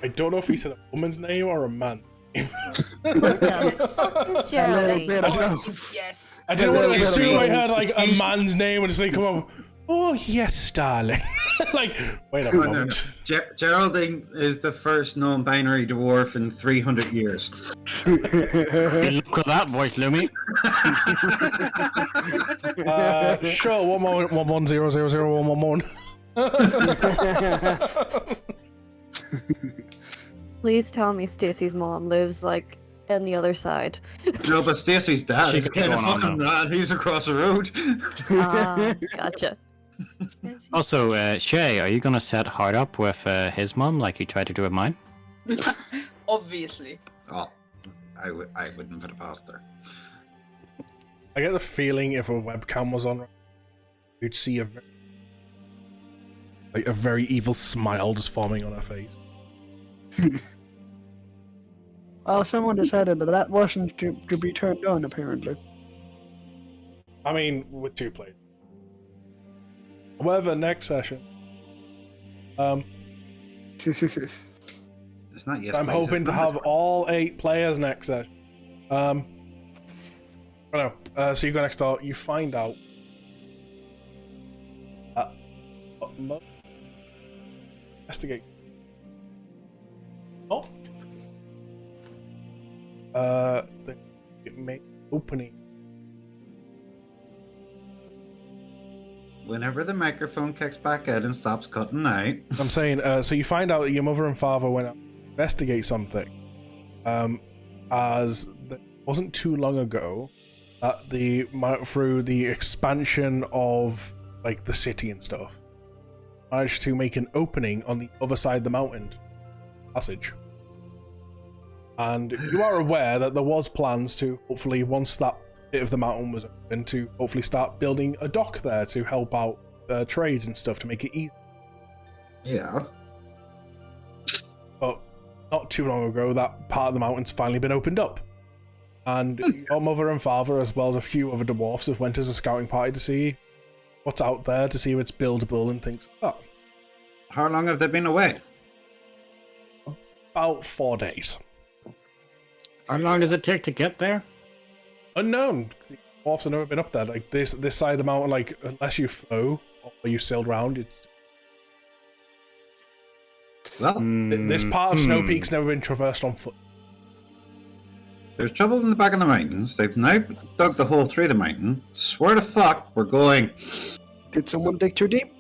I don't know if he said a woman's name or a man. It's Geraldine. Yes. I didn't want to Little assume bit I of- had like a man's name and it's like, come on. Oh yes, darling. Like, wait a moment. Geraldine is the first non-binary dwarf in 300 years. Hey, look at that voice, Lumi. Sure, 110001111. Please tell me Stacy's mom lives like on the other side. No, but Stacy's dad She is could kind of go on fucking now. rad. He's across the road. Gotcha. Also, Shay, are you gonna set Hart up with his mom like you tried to do with mine? Obviously. Oh, I wouldn't have passed her. I get the feeling if a webcam was on, you'd see a very evil smile just forming on her face. Well, someone decided that wasn't to be turned on, apparently. I mean, with 2 players. However, next session, It's not yet. I'm hoping to have all 8 players next session. I know. So you go next door. You find out that investigate. Oh. The main opening. Whenever the microphone kicks back in and stops cutting out. I'm saying, so you find out that your mother and father went out to investigate something. As it wasn't too long ago that through the expansion of like the city and stuff, managed to make an opening on the other side of the mountain passage. And you are aware that there was plans to hopefully, once that bit of the mountain was open, to hopefully start building a dock there to help out trades and stuff to make it easy. Yeah. But not too long ago, that part of the mountain's finally been opened up. And your mother and father, as well as a few other dwarfs, have went as a scouting party to see what's out there, to see if it's buildable and things like that. How long have they been away? About 4 days. How long does it take to get there? Unknown. The dwarfs have never been up there. Like this side of the mountain, like unless you flew or you sailed round, it's Well, this part of Snowpeak's never been traversed on foot. there's trouble in the back of the mountains. They've now dug the hole through the mountain. Swear to fuck, we're going. Did someone dig too deep?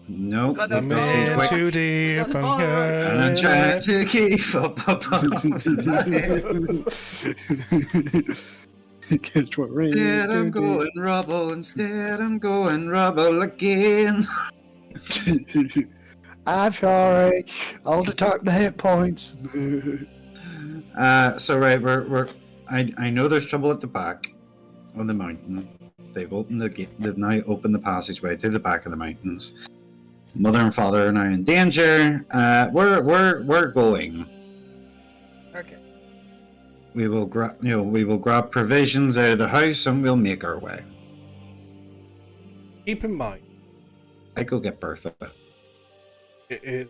No. Got they've a been boat. quick. Too deep. Got the ball And I'm trying to keep up. Catch what rain. Instead I'm going rubble. Instead I'm going rubble again. I'm sorry. I'll deduct the hit points. So right, I know there's trouble at the back on the mountain. They've opened the gate. They've now opened the passageway to the back of the mountains. Mother and father are now in danger. We're going. Okay. We will grab provisions out of the house and we'll make our way. Keep in mind, I go get Bertha.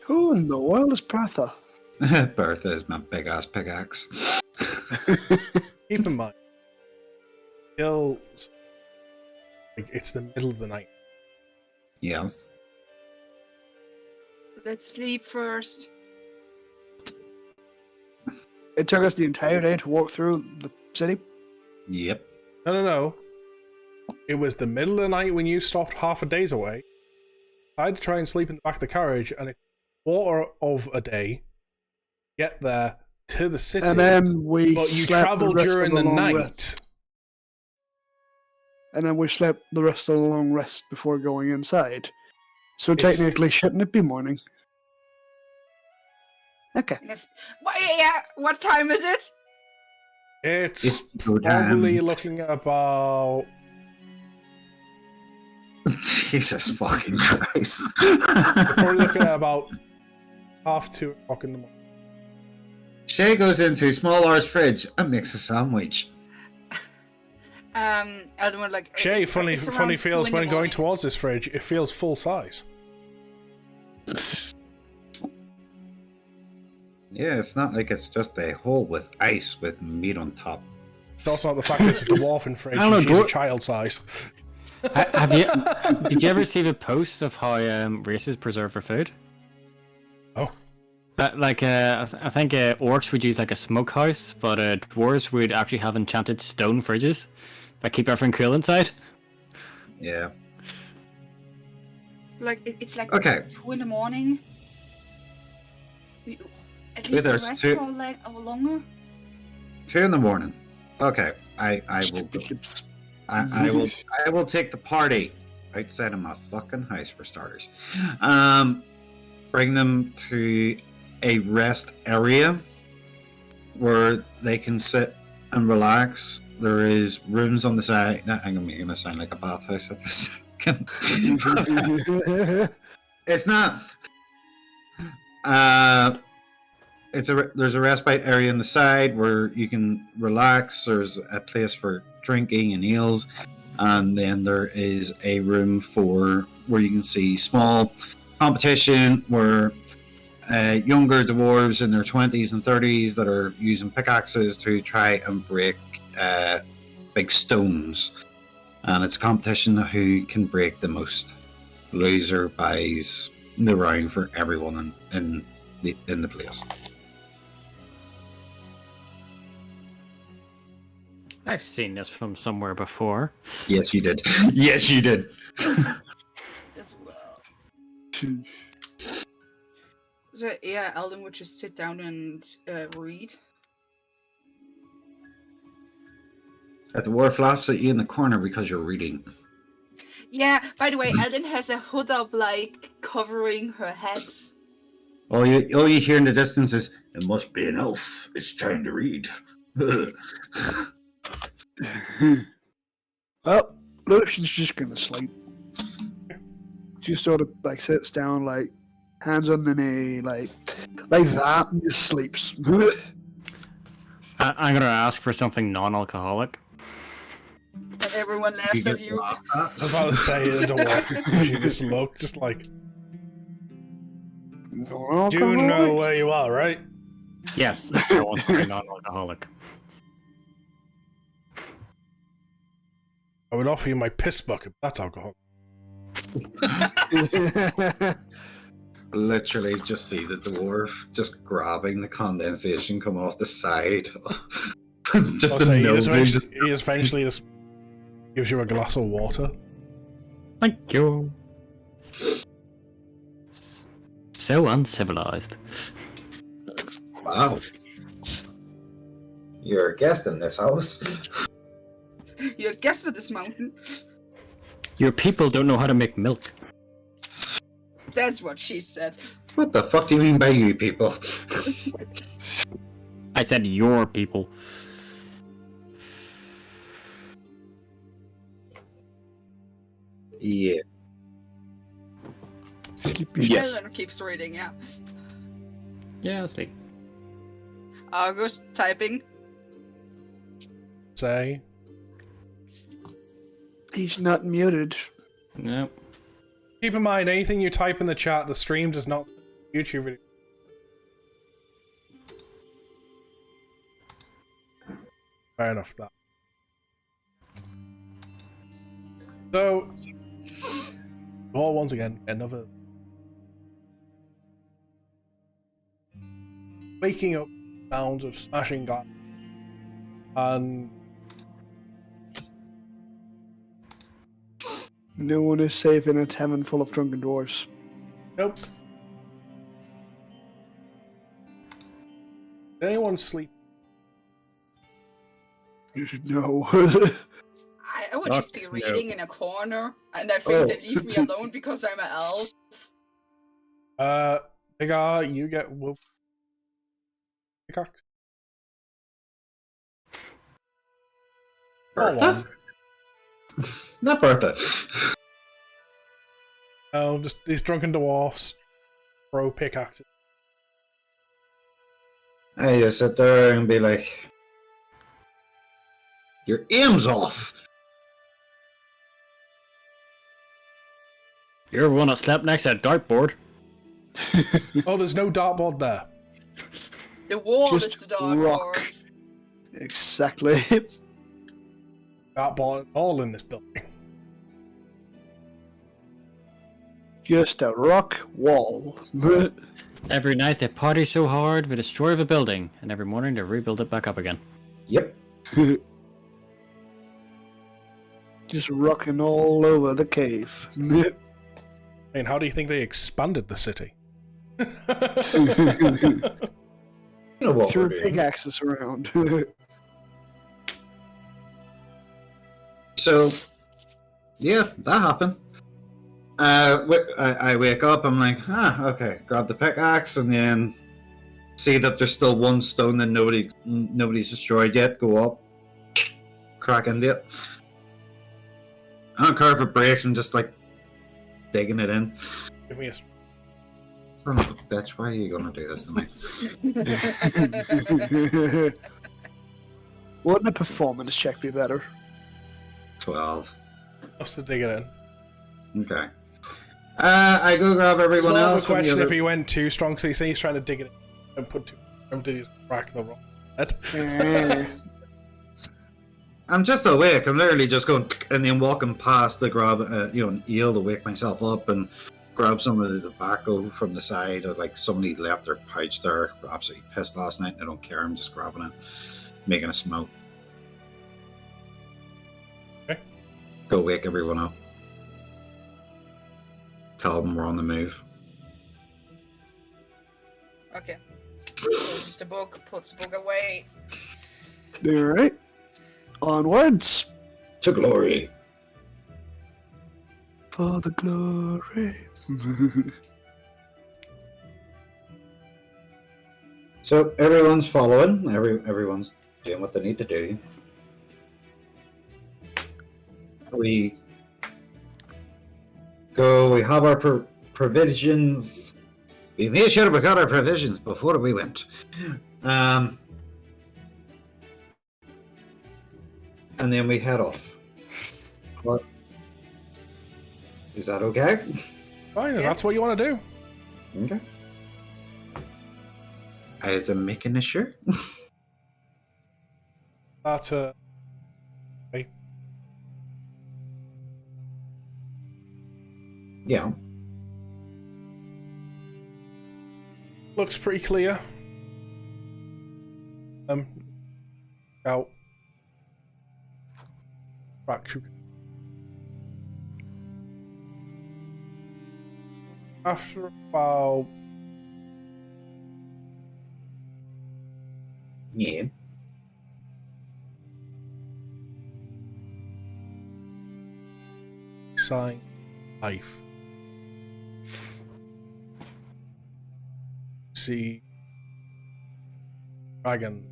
Who in the world is Bertha? Bertha is my big ass pickaxe. keep in mind, still, like it's the middle of the night. Yes. Let's sleep first. It took us the entire day to walk through the city. Yep. No. It was the middle of the night when you stopped half a day's away. I had to try and sleep in the back of the carriage, and a quarter of a day get there to the city. And then we but you slept travelled the rest during of the long night. rest. And then we slept the rest of the long rest before going inside. So It's- technically, shouldn't it be morning? Okay. What time is it? It's go probably down. looking at about... Jesus fucking Christ. Probably looking at about 2:30 in the morning. Shay goes into small large fridge and makes a sandwich. Elden would like. Shay, it's funny around 2 feels in the when going morning. towards this fridge, it feels full size. Yeah, it's not like it's just a hole with ice with meat on top. It's also not the fact that it's a dwarven fridge, I don't and know, she's a dwar- child size. Have you? Did you ever see the posts of how races preserve their food? Oh. I think orcs would use like a smokehouse, but dwarves would actually have enchanted stone fridges that keep everything cool inside. Yeah. Like it's like Okay. 2 in the morning. At Wait, least there's rest two- for like a longer. 2 in the morning. Okay, I will take the party outside of my fucking house for starters. Bring them to a rest area where they can sit and relax. There is rooms on the side. Nah, I'm gonna sound like a bathhouse at this second. It's not. There's a respite area on the side where you can relax. There's a place for drinking and meals, and then there is a room for where you can see small competition where younger dwarves in their 20s and 30s that are using pickaxes to try and break big stones, and it's a competition of who can break the most. Loser buys the round for everyone in the place. I've seen this from somewhere before. Yes, you did. Yes, you did. As well. So yeah, Elden would just sit down and read. The dwarf laughs at you in the corner because you're reading. Yeah. By the way, Elden has a hood up, like covering her head. All you hear in the distance is, "It must be an elf. It's trying to read." Well, Lucian's just gonna sleep. She sort of like sits down, like hands on the knee, like that, and just sleeps. I'm gonna ask for something non-alcoholic. And everyone laughs at you. laughed at. I was about to say, the dwarf. She just looked, just like, you know where you are, right? Yes, I want something non-alcoholic. I would offer you my piss bucket, but that's alcohol. Literally, just see the dwarf just grabbing the condensation coming off the side. Just I'll the say, he nose. just eventually just gives you a glass of water. Thank you. So uncivilized. Wow. You're a guest in this house. You're a guest of this mountain. Your people don't know how to make milk. That's what she said. What the fuck do you mean by you people? I said your people. Yeah. Yes. Elden keeps reading, yeah. Yeah, I'll sleep. August typing. Say, He's not muted. No. keep in mind, anything you type in the chat, the stream does not YouTube video. Fair enough, that. So, all once again, another waking up sounds of smashing glass. And No one is safe in a tavern full of drunken dwarves. nope. Did anyone sleep? No. I would just be Fuck no. reading in a corner, and I think they leave me alone because I'm an elf. Big R, you get wolf pickaxe. Bertha? Not Bertha. Oh, just these drunken dwarfs throw pickaxes. I just sit there and be like, your aim's off. You're the one that slept next to a dartboard. Oh, there's no dartboard there. The wall Just is the dark rock. board. Exactly. Dartboard all in this building. Just a rock wall. Every night they party so hard they destroy the building, and every morning they rebuild it back up again. Yep. Just rocking all over the cave. I mean, how do you think they expanded the city? You know what Threw we're doing. pickaxes around. So, yeah, that happened. I wake up, I'm like, okay, grab the pickaxe, and then see that there's still one stone that nobody's destroyed yet. Go up, crack into it. I don't care if it breaks, I'm just like digging it in. Give me a. Son of a bitch, why are you gonna do this to me? Wouldn't a performance check be better? 12. Just to dig it in. Okay. I go grab It's everyone more of else. a from the question other- if he went too strong, so he's trying to dig it in and put too. Did he crack the wrong head? I'm just awake. I'm literally just going and then walking past to grab, an eel to wake myself up and grab some of the tobacco from the side. Or like somebody left their pouch there, absolutely pissed last night. I don't care. I'm just grabbing it, making a smoke. Okay. Go wake everyone up. Tell them we're on the move. Okay. Closes the book, puts the book away. Alright. Onwards. To glory. For the glory. So everyone's following. Everyone's doing what they need to do. We go. We have our provisions. We made sure we got our provisions before we went. And then we head off. What? Is that okay? Fine, if Yeah. that's what you want to do. Okay. As I'm making a sure. That's okay. Yeah. Looks pretty clear. Out. Right. After about Yeah. sign life. See dragon.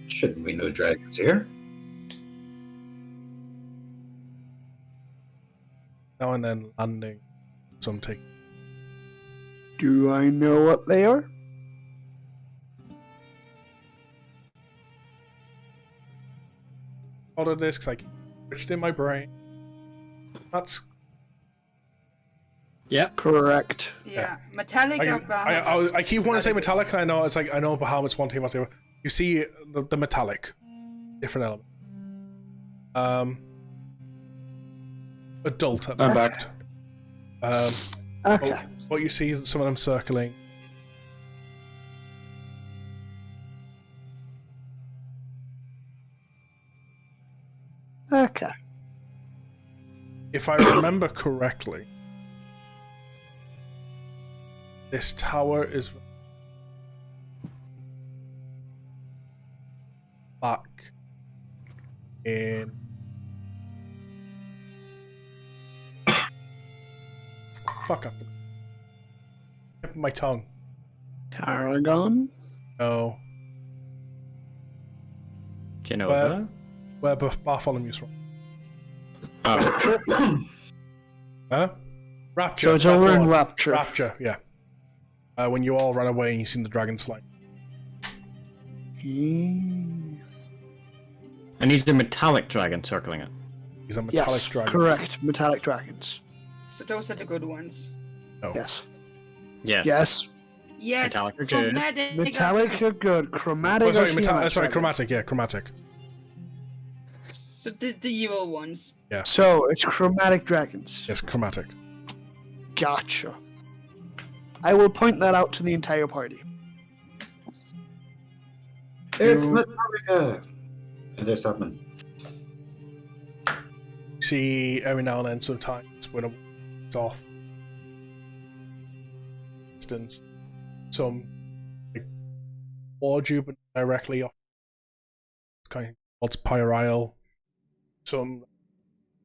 Shouldn't we know dragons here? Now and then landing something. Do I know what they are? All of this because I switched in my brain. That's Yep. Correct. Yeah, metallic I keep wanting to say metallic, and I know it's like I know Bahamut's one team. You see the metallic, different element. Adult at I'm best. Okay. What you see is some of them circling. Okay. If I remember correctly, this tower is back in. Fuck up. My tongue. Tarragon? No. Genova? Where Bartholomew's from. Oh. Huh? Rapture. So it's that's over the in one. Rapture. Rapture, yeah. When you all ran away and you seen the dragons flying. Mm. And these are metallic dragons circling it. These are metallic Yes, dragons. correct. Metallic dragons. So those are the good ones. No. Yes. Yes. Yes. Yes, Metallic are good. chromatic. Metallic are good. Chromatic Oh, sorry, are Tiamat sorry, dragons. chromatic, yeah, chromatic. So the evil ones. Yeah. So it's chromatic dragons. Yes, chromatic. Gotcha. I will point that out to the entire party. It's You- Metallica. And there's something. See every now and then sometimes when it's off. For instance, some like Warju, but directly off. It's kind of what's Pyrile, some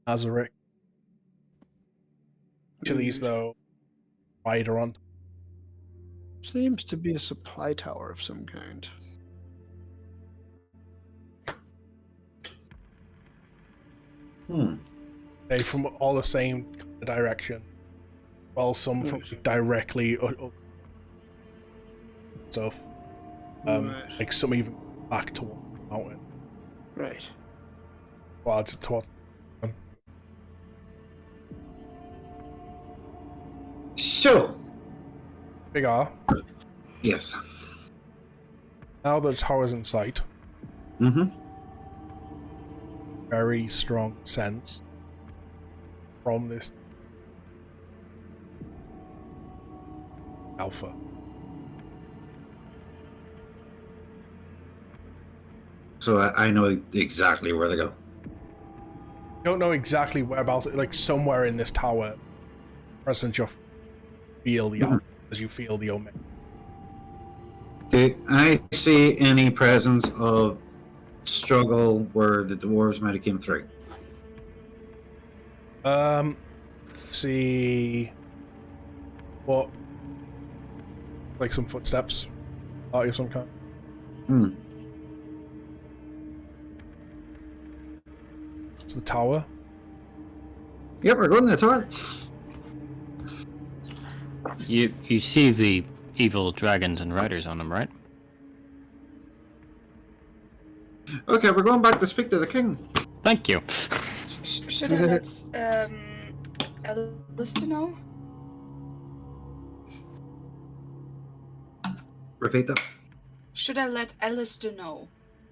Azaric. Each of these though rider on. Seems to be a supply tower of some kind. They from all the same kind of direction. While some from directly up stuff. Right. Like some even back towards the mountain. Right. Towards So, Big R. yes. Now the tower's in sight. Mm-hmm. Very strong sense from this alpha. So I know exactly where to go. You don't know exactly whereabouts, like somewhere in this tower. Present you feel the alpha as you feel the omega. Do I see any presence of struggle where the dwarves might have came through? See what, like some footsteps, party of some kind. Hmm. It's the tower. Yep, we're going to the tower. You see the evil dragons and riders on them, right? Okay, we're going back to speak to the king. Thank you. Should I let Alistair know? Repeat that. Should I let Alistair know?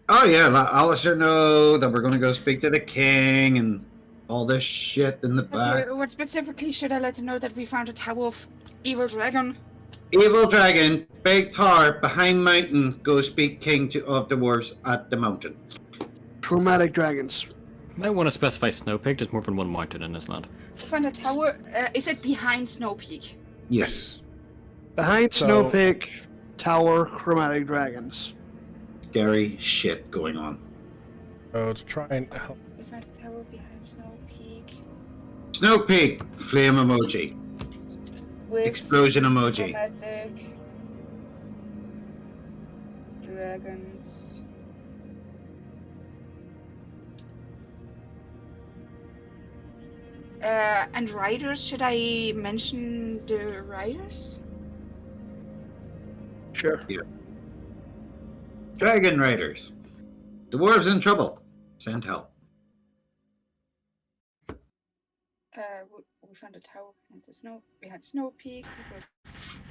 Oh yeah, let Alistair know that we're going to go speak to the king and all this shit in the back. What specifically should I let him know that we found a tower of evil dragon? Evil dragon, big tower behind mountain. Go speak king of the dwarves at the mountain. Chromatic dragons. Might want to specify Snowpeak. There's more than one mountain in this land. Found a tower. Is it behind Snowpeak? Yes. Behind So- Snowpeak, tower, chromatic dragons. Scary shit going on. So to try and help. We found a tower behind Snowpeak. Snowpeak, flame emoji, With explosion emoji. chromatic dragons. And riders, should I mention the riders? Sure. Yes. Dragon riders. Dwarves in trouble. Send help. We found a tower behind the snow. We had Snowpeak, with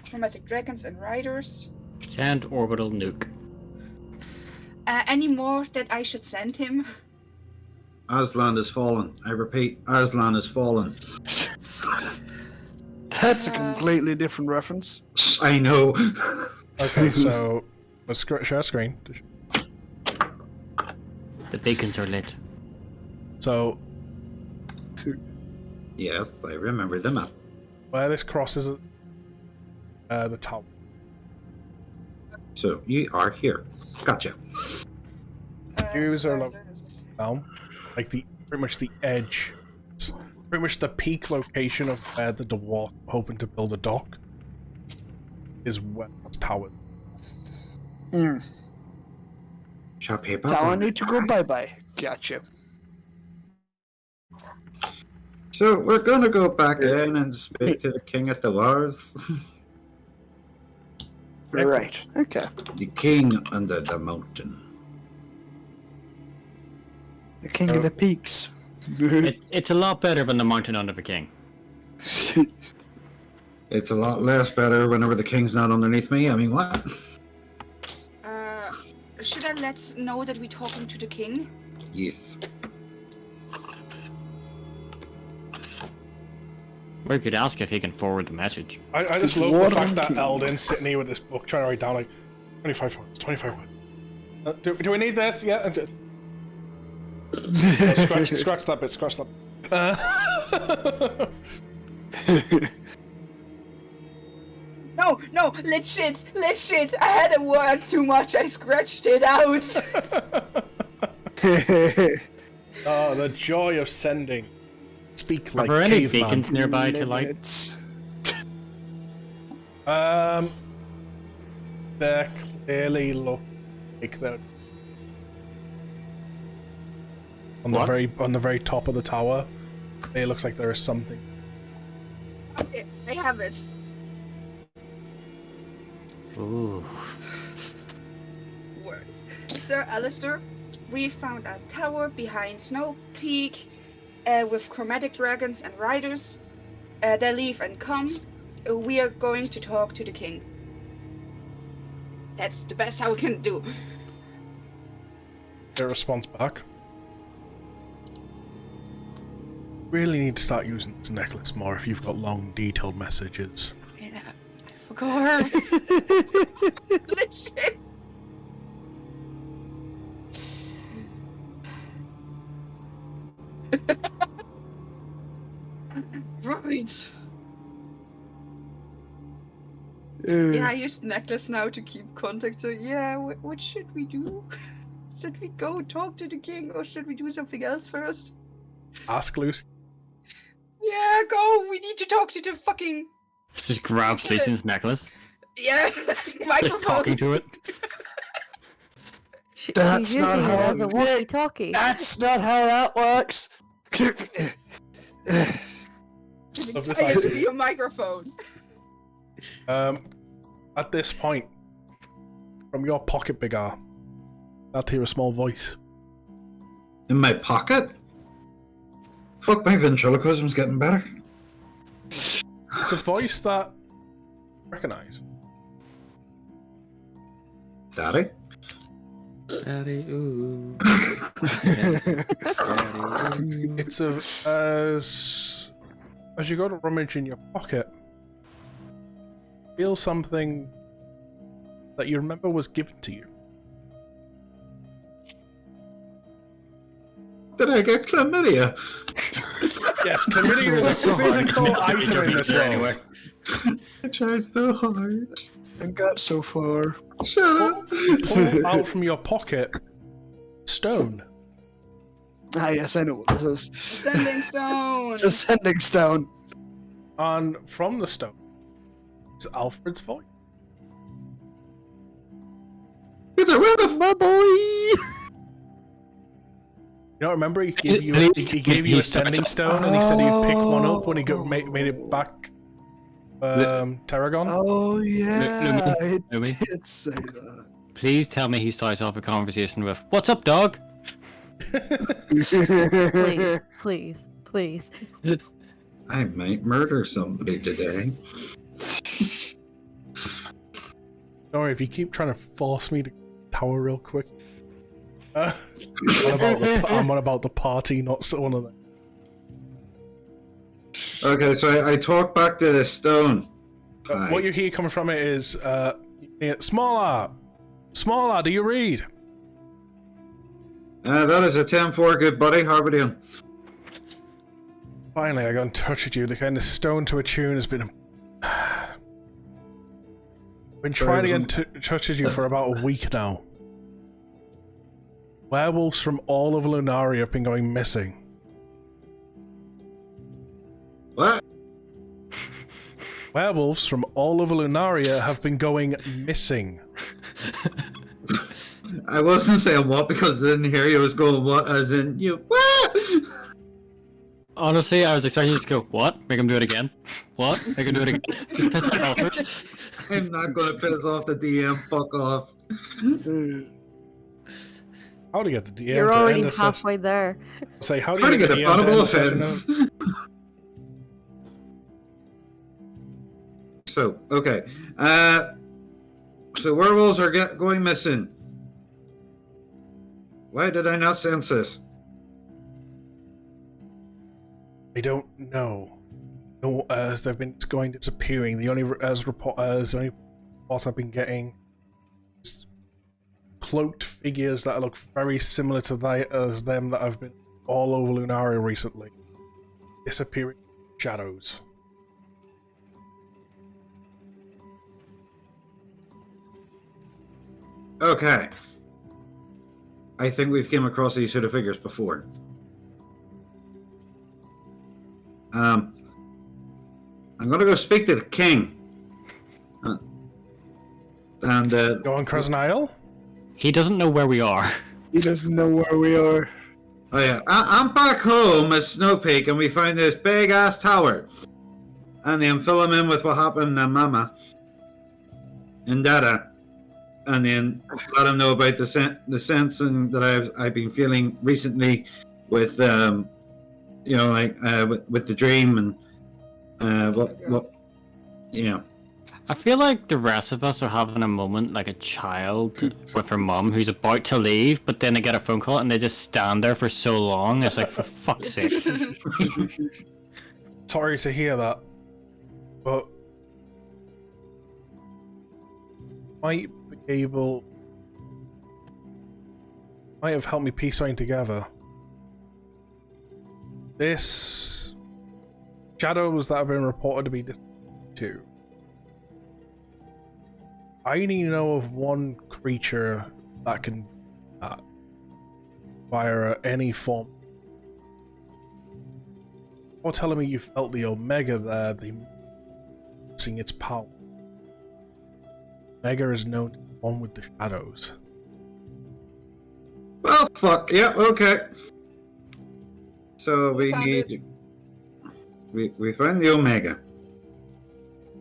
chromatic dragons and riders. Sand orbital nuke. Any more that I should send him? Aslan has fallen. I repeat, Aslan has fallen. That's a completely different reference. I know. Okay, so let's share a screen. The beacons are lit. So Yes, I remember the map. where this crosses the tower. So you are here. Gotcha. Views are there it is. down, like pretty much the edge. It's pretty much the peak location of where the dwarf hoping to build a dock is where the tower. Shall paper? Tower need to go bye-bye. Gotcha. So we're gonna go back in and speak to the king at the wars. Right. Okay. The king under the mountain. The king of the peaks. It's a lot better than the mountain under the king. It's a lot less better whenever the king's not underneath me. I mean, what? Should I let know that we're talking to the king? Yes. We could ask if he can forward the message. I just love the fact that Eldon's sitting here with this book trying to write down like 25 words, 25 words. Do we need this? Yeah. Scratch that bit. Scratch that. No, legit. I had a word too much, I scratched it out. Oh, the joy of sending. Speak like Are there any caveman. beacons nearby to light? Limits. They clearly look like they're on the very top of the tower. It looks like there is something. Okay, I have it. Ooh. Word. Sir Alistair, we found a tower behind Snowpeak with chromatic dragons and riders. They leave and come. We are going to talk to the king. That's the best I can do. Their response back. Really need to start using this necklace more if you've got long, detailed messages. Yeah. Forgot. Legit. Right. Yeah, I used necklace now to keep contact. So yeah, what should we do? Should we go talk to the king, or should we do something else first? Ask Lucy. Yeah, go. We need to talk to the fucking Just grab Lucian's necklace. yeah microphone. Just talking to it. That's She's not using it how as a it- walkie-talkie. That's not how that works. Love this I used idea. your microphone. At this point, from your pocket, Big R, I'll hear a small voice. In my pocket? Fuck, my ventriloquism's getting better. It's a voice that I recognize. Daddy? Daddy, ooh. It's as you go to rummage in your pocket, feel something that you remember was given to you. Did I get chlamydia? Yes, chlamydia is a physical item in this world. I tried so hard. And got so far. Shut up. Pull out from your pocket stone. Ah, yes, I know what this is. Sending stone. It's a sending stone. And from the stone is Alfred's voice. Peter, where the fuck, boy? You don't remember? He gave you a sending stone, and he said he'd pick one up when he made it back. Tarragon. Oh, yeah. It Louis? did say that. Please tell me he starts off a conversation with, "What's up, dog?" Please. I might murder somebody today. Don't worry, if you keep trying to force me to tower real quick. I'm on about the party, not one of them. Okay, so I talk back to the stone. Hi. What you hear coming from it is, Smaller! Smaller, do you read? That is a 10-4, good buddy. How are we doing? Finally, I got in touch with you. The kind of stone to a tune has been trying to get in touch with you for about a week now. Werewolves from all over Lunaria have been going missing. What? Werewolves from all over Lunaria have been going missing. I wasn't saying what because I didn't hear you. I was going what as in you. What? Honestly, I was expecting you to go, what? Make him do it again? What? Make him do it again? Just piss it off. I'm not going to piss off the DM. Fuck off. How to get the DM? You're to already end a halfway there. Say, how do Trying you to get a the DM to bannable end a session offense. now? So, okay. So werewolves are going missing. Why did I not sense this? I don't know. No, as they've been going disappearing. The only reports I've been getting is cloaked figures that look very similar to as them that have been all over Lunaria recently. Disappearing shadows. Okay. I think we've came across these sort of figures before. I'm gonna go speak to the king. Go on, Crescent Isle? He doesn't know where we are. He doesn't know where we are. Oh yeah, I'm back home at Snowpeak and we find this big ass tower. And then fill him in with what happened to Mama and Dada. And then let him know about the sensing that I've been feeling recently with with the dream and I feel like the rest of us are having a moment like a child with her mum who's about to leave, but then they get a phone call and they just stand there for so long. It's like, for fuck's sake. Sorry to hear that, but might have helped me piece something together. This shadows that have been reported to be to. I only know of one creature that can via any form. You're telling me you felt the Omega there, seeing its power. Omega is known to be one with the shadows. well, fuck yeah, okay. So we Found need we find the Omega,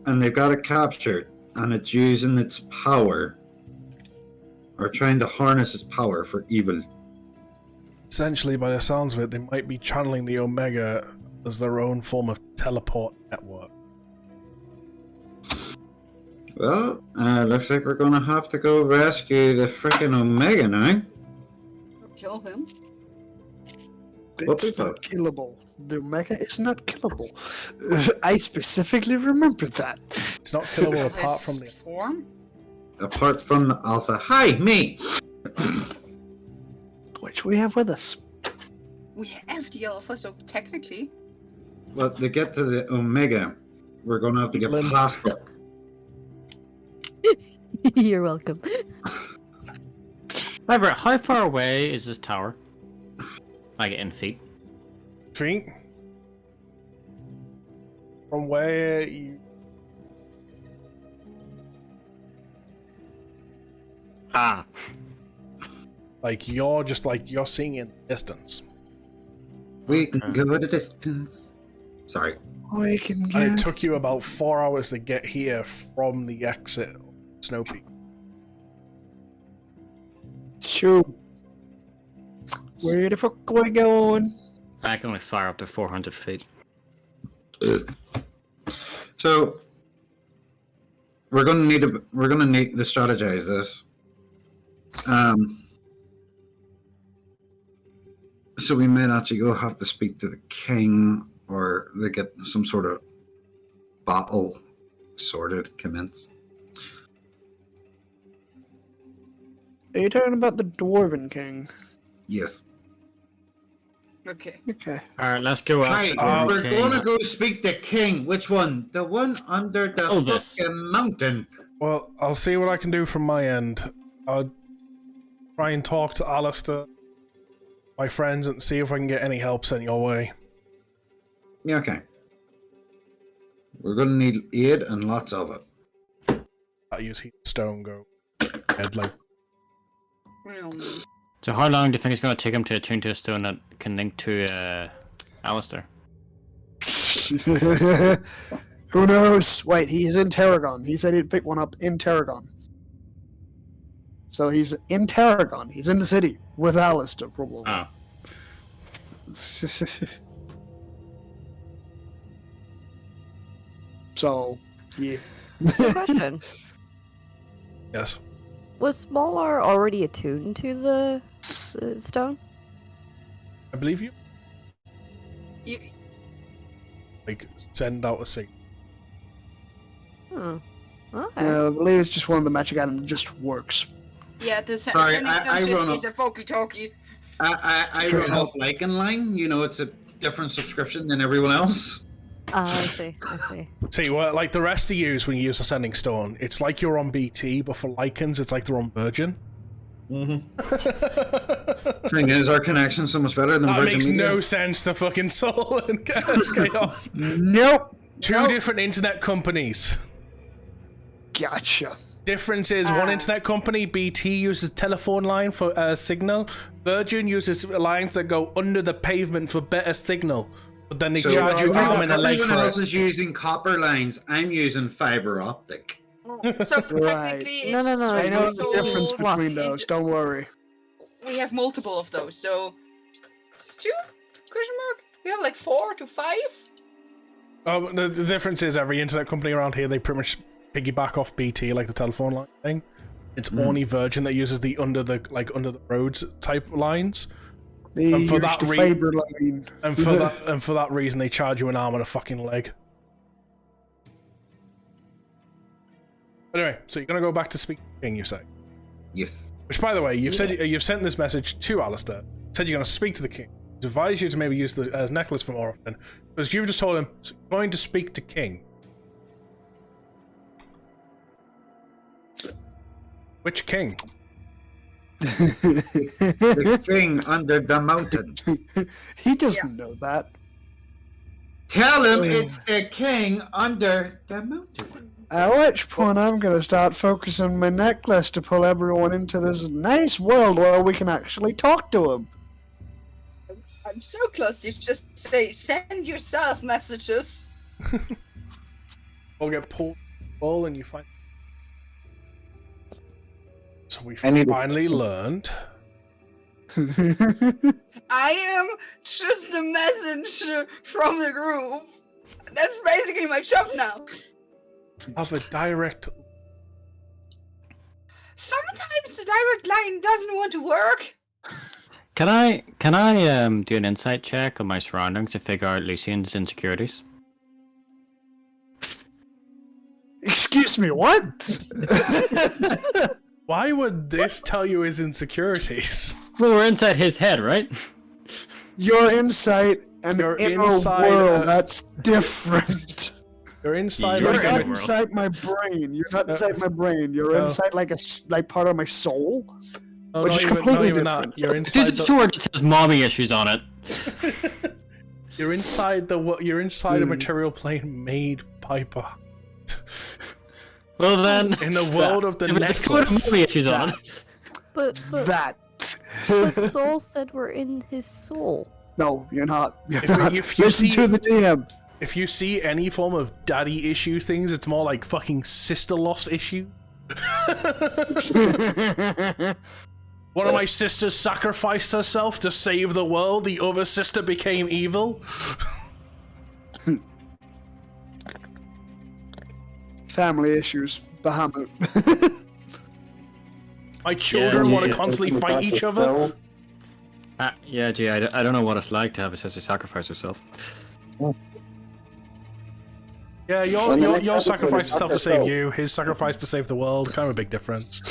and they've got it captured, and it's using its power, or trying to harness its power for evil. Essentially, by the sounds of it, they might be channeling the Omega as their own form of teleport network. Well, looks like we're gonna have to go rescue the frickin' Omega now. Kill him. What It's the not killable. The Omega is not killable. I specifically remember that. It's not killable apart His from the. form. Apart from the Alpha. Hi, me! Which we have with us. We have the alpha, so technically. Well, to get to the Omega, we're gonna have to get Lynn. past it. You're welcome. However, how far away is this tower? Like in feet? Feet? From where you. Ah. Like, you're seeing in the distance. We can go the distance. Sorry. We can And get. it took you about 4 hours to get here from the exit of Snowpeak. Sure. Where the fuck are we going? I can only fire up to 400 feet. So we're gonna need to strategize this. So we might actually go have to speak to the king or they get some sort of battle sorted, commenced. Are you talking about the Dwarven King? Yes. Okay. Okay. Alright, let's go Hi, out. we're gonna go speak to King. Which one? The one under the Elvis. fucking mountain. Well, I'll see what I can do from my end. I'll try and talk to Alistair, my friends, and see if I can get any help sent your way. Yeah, okay. We're gonna need aid and lots of it. I use heat stone, go head like. So how long do you think it's going to take him to attune to a stone that can link to Alistair? Who knows? Wait, he's in Tarragon. He said he'd pick one up in Tarragon. So he's in Tarragon. He's in the city with Alistair, probably. Oh. So, yeah. Question. Yes. Was Smaller already attuned to the stone? I believe you. You, Like, send out a signal. Hmm. Okay. I believe it's just one of the magic items that just works. yeah, the Sorry, sending I stone just run is a walkie-talkie. I run off Lycan line. You know, it's a different subscription than everyone else. I see. I see. See, well, like the rest of you, when you use a sending stone, it's like you're on BT, but for Lycans, it's like they're on Virgin. Thing is, our connection's so much better than That Virgin makes Media. no sense to fucking Soul and Chaos. Nope. Two different internet companies. Gotcha. Difference is one internet company, BT, uses telephone line for signal. Virgin uses lines that go under the pavement for better signal. But then they charge you arm and a leg everyone for else it. is using copper lines. I'm using fiber optic. So Right. technically, No, no, it's no, I know also the difference Swap. between those. Don't worry. We have multiple of those, so it's 2? Question mark? We have like 4 to 5. Oh, the difference is every internet company around here, they pretty much piggyback off BT, like the telephone line thing. It's only Virgin that uses the under the roads type lines. They And for use that the fiber line. And for that reason, they charge you an arm and a fucking leg. Anyway, so you're gonna go back to speak to King, you say? Yes. Which, by the way, you've said you've sent this message to Alistair. Said you're gonna speak to the King. He's advised you to maybe use the necklace for more often, because you've just told him going to speak to King. Which King? The king under the mountain. He doesn't know that. Tell him it's the king under the mountain. At which point I'm going to start focusing my necklace to pull everyone into this nice world where we can actually talk to him. I'm so close. You just say, send yourself messages. Or get pulled ball and you find. So we I need to- finally learned. I am just a messenger from the group. That's basically my job now. Have a direct. Sometimes the direct line doesn't want to work. Can I do an insight check on my surroundings to figure out Lucian's insecurities? Excuse me, what? Why would this tell you his insecurities? Well, we're inside his head, right? Your insight and Your inner inside, world, that's different. You're inside You're You're like not in- inside my brain. You're not inside my brain. You're No. inside like like part of my soul. no, which not is even, completely not even different. that. You're Dude, inside the the, sword that says mommy issues on it. you're inside a material plane made by Well then, in the world of the if it's a sword with necklace. mommy issues on it. But That. Soul said we're in his soul. No, you're not. You're If- not. if you Listen see- to the DM. If you see any form of daddy issue things, it's more like fucking sister lost issue. One of my sisters sacrificed herself to save the world. The other sister became evil. Family issues. Bahamut. My children Yeah, want to yeah. constantly fight each other. Yeah, gee, I don't know what it's like to have a sister sacrifice herself. Yeah, Well, the next your episode sacrifice is yourself to after save show. you, his sacrifice to save the world, kind of a big difference.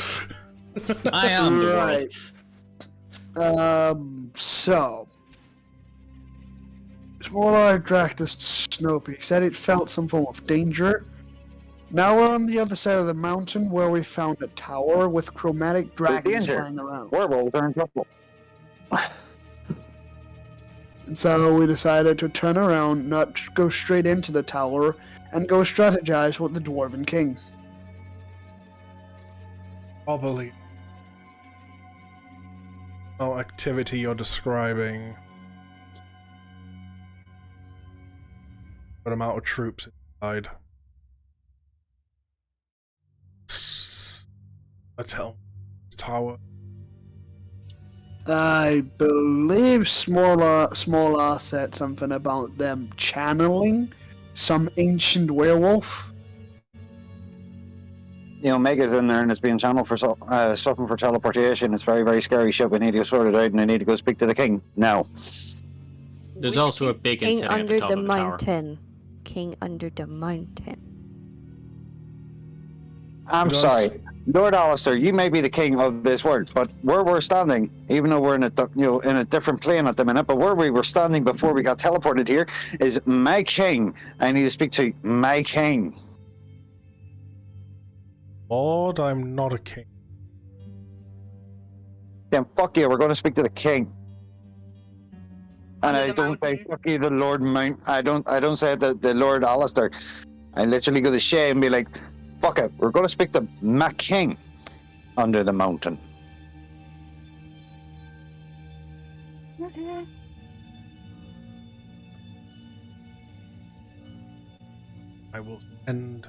I am the world. Right. So. Smaller Dractus Snowpeak said it felt some form of danger. Now we're on the other side of the mountain where we found a tower with chromatic dragons danger. flying around. Werewolves are in trouble. And so we decided to turn around, not go straight into the tower, and go strategize with the Dwarven King. Probably. Oh, activity you're describing. What amount of troops inside? A tower. I believe Smaller said something about them channeling some ancient werewolf. The Omega's in there and it's being channeled for something for teleportation. It's very, very scary shit. We need to go sort it out and I need to go speak to the king now. There's Which also a beacon King sitting at under the top the of the tower. mountain. King under the mountain. I'm Does- sorry, Lord Alistair. You may be the king of this world, but where we're standing, even though we're in a different plane at the minute, but where we were standing before we got teleported here is my king. I need to speak to my king. Lord, I'm not a king. Then fuck you. We're going to speak to the king. And Under I the don't say mountain. fuck you, the Lord Mount. I don't say the Lord Alistair. I literally go to Shay and be like, fuck it. We're going to speak to my king under the mountain. I will end.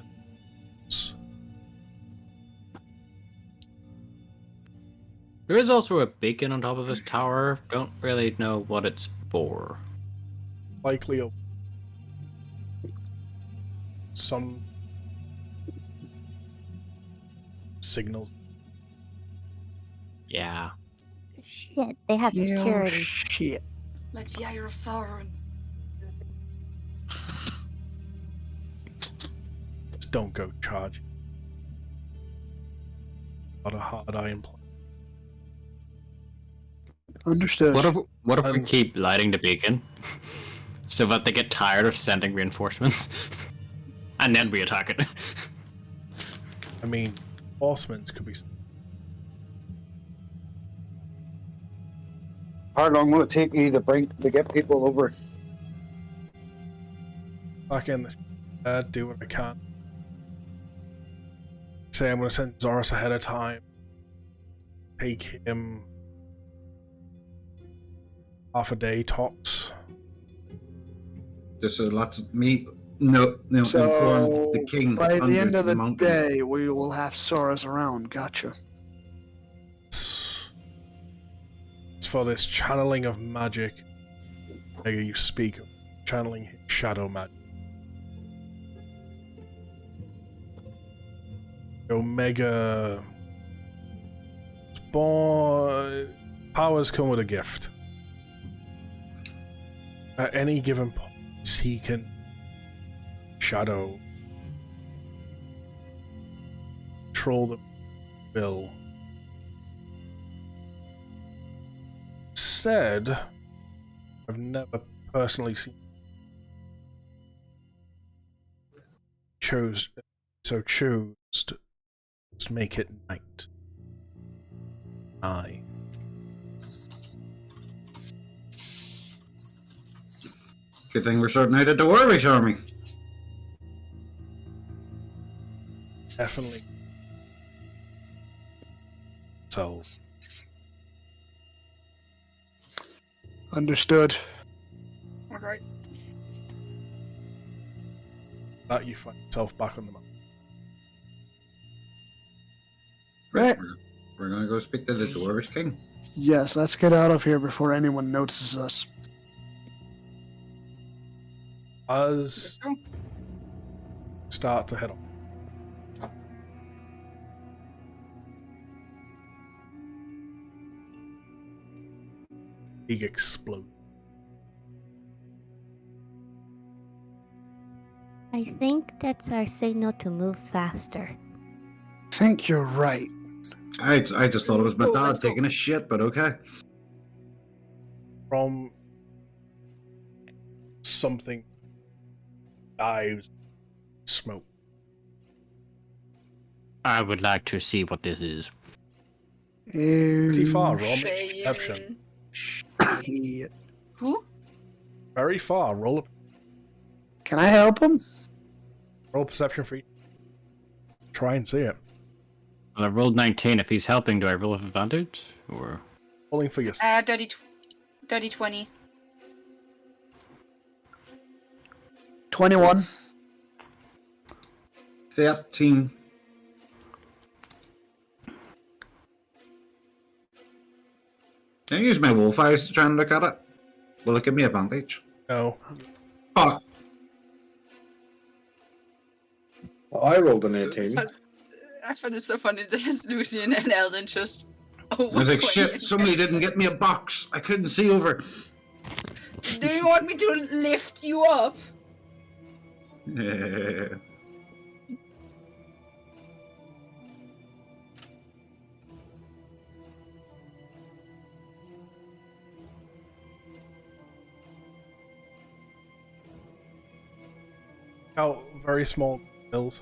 There is also a beacon on top of this tower. Don't really know what it's for. Likely some signals. Yeah. Shit, they have Yeah, security. shit. Like the Eye of Sauron. Just don't go charge. Not a hard iron play. Understood. What if we Um, keep lighting the beacon so that they get tired of sending reinforcements, and then we attack it? I mean, horsemen could be. How long will it take me to get people over? Back in the do what I can. Say I'm going to send Zoris ahead of time. Take him half a day tops. Just so lots of me. No, inform So, the king. by the under end of the mountain. day, we will have Soros around. Gotcha. It's for this channeling of magic. Maybe you speak of channeling shadow magic. Omega powers come with a gift. At any given point, he can shadow, control the will. Said, I've never personally seen. Choose to just make it night. Aye. Good thing we're sorting out a Dwarvish army. Definitely. So, Understood. Alright. that you find yourself back on the map. Right. We're gonna go speak to the Dwarvish king. Yes, let's get out of here before anyone notices us. As start to head on. Big explode. I think that's our signal to move faster. I think you're right. I just thought it was my Cool, dad let's go. taking a shit, but okay. From something dives smoke. I would like to see what this is. Pretty far, roll me Saying... perception. Shit. Who? Very far. Roll Can I help him? perception for you. Try and see it. Well, I rolled 19. If he's helping, do I roll with advantage? Or Rolling for yourself. 30, 20. 21. 13. Can I use my wolf eyes to try and look at it? Will it give me advantage? No. Fuck. I rolled an 18. I find it so funny that Lucian and Eldon just... I was like, shit, somebody didn't get me a box. I couldn't see over. Do you want me to lift you up? Yeah. Out very small hills.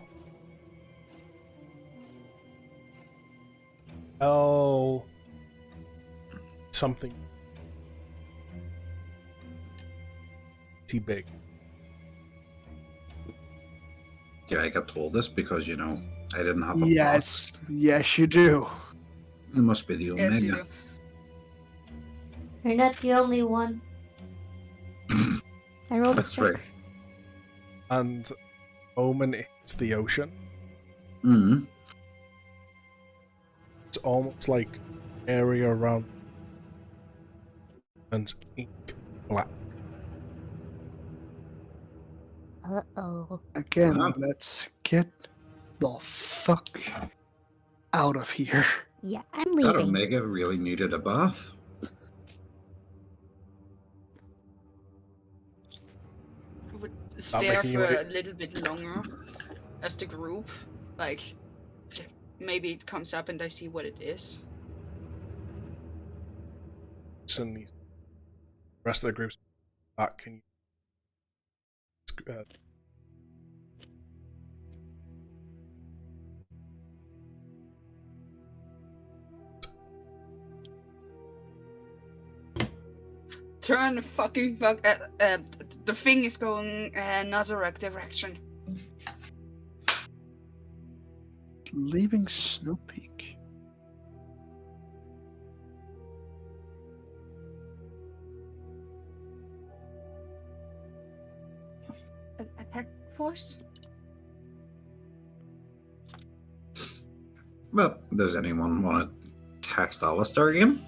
Oh, something. Too big. Yeah, I got told this because, you know, I didn't have a box. Yes, you do. It must be the Omega. Yes, you do. You're not the only one. I rolled a That's right. 6. And the moment it hits the ocean, Mm. it's almost like area around and ink black. Uh-oh. Again, Yeah. let's get the fuck out of here. Yeah, I'm That leaving. Omega really needed a bath. We would stare making you for a wait. little bit longer as the group. Like, maybe it comes up and I see what it is. Suddenly, the rest of the group's back. Can you? Turn the fucking fuck. The thing is going Nazareth direction. Leaving Snowpeak. Attack force? Well, does anyone want to text Alistair again?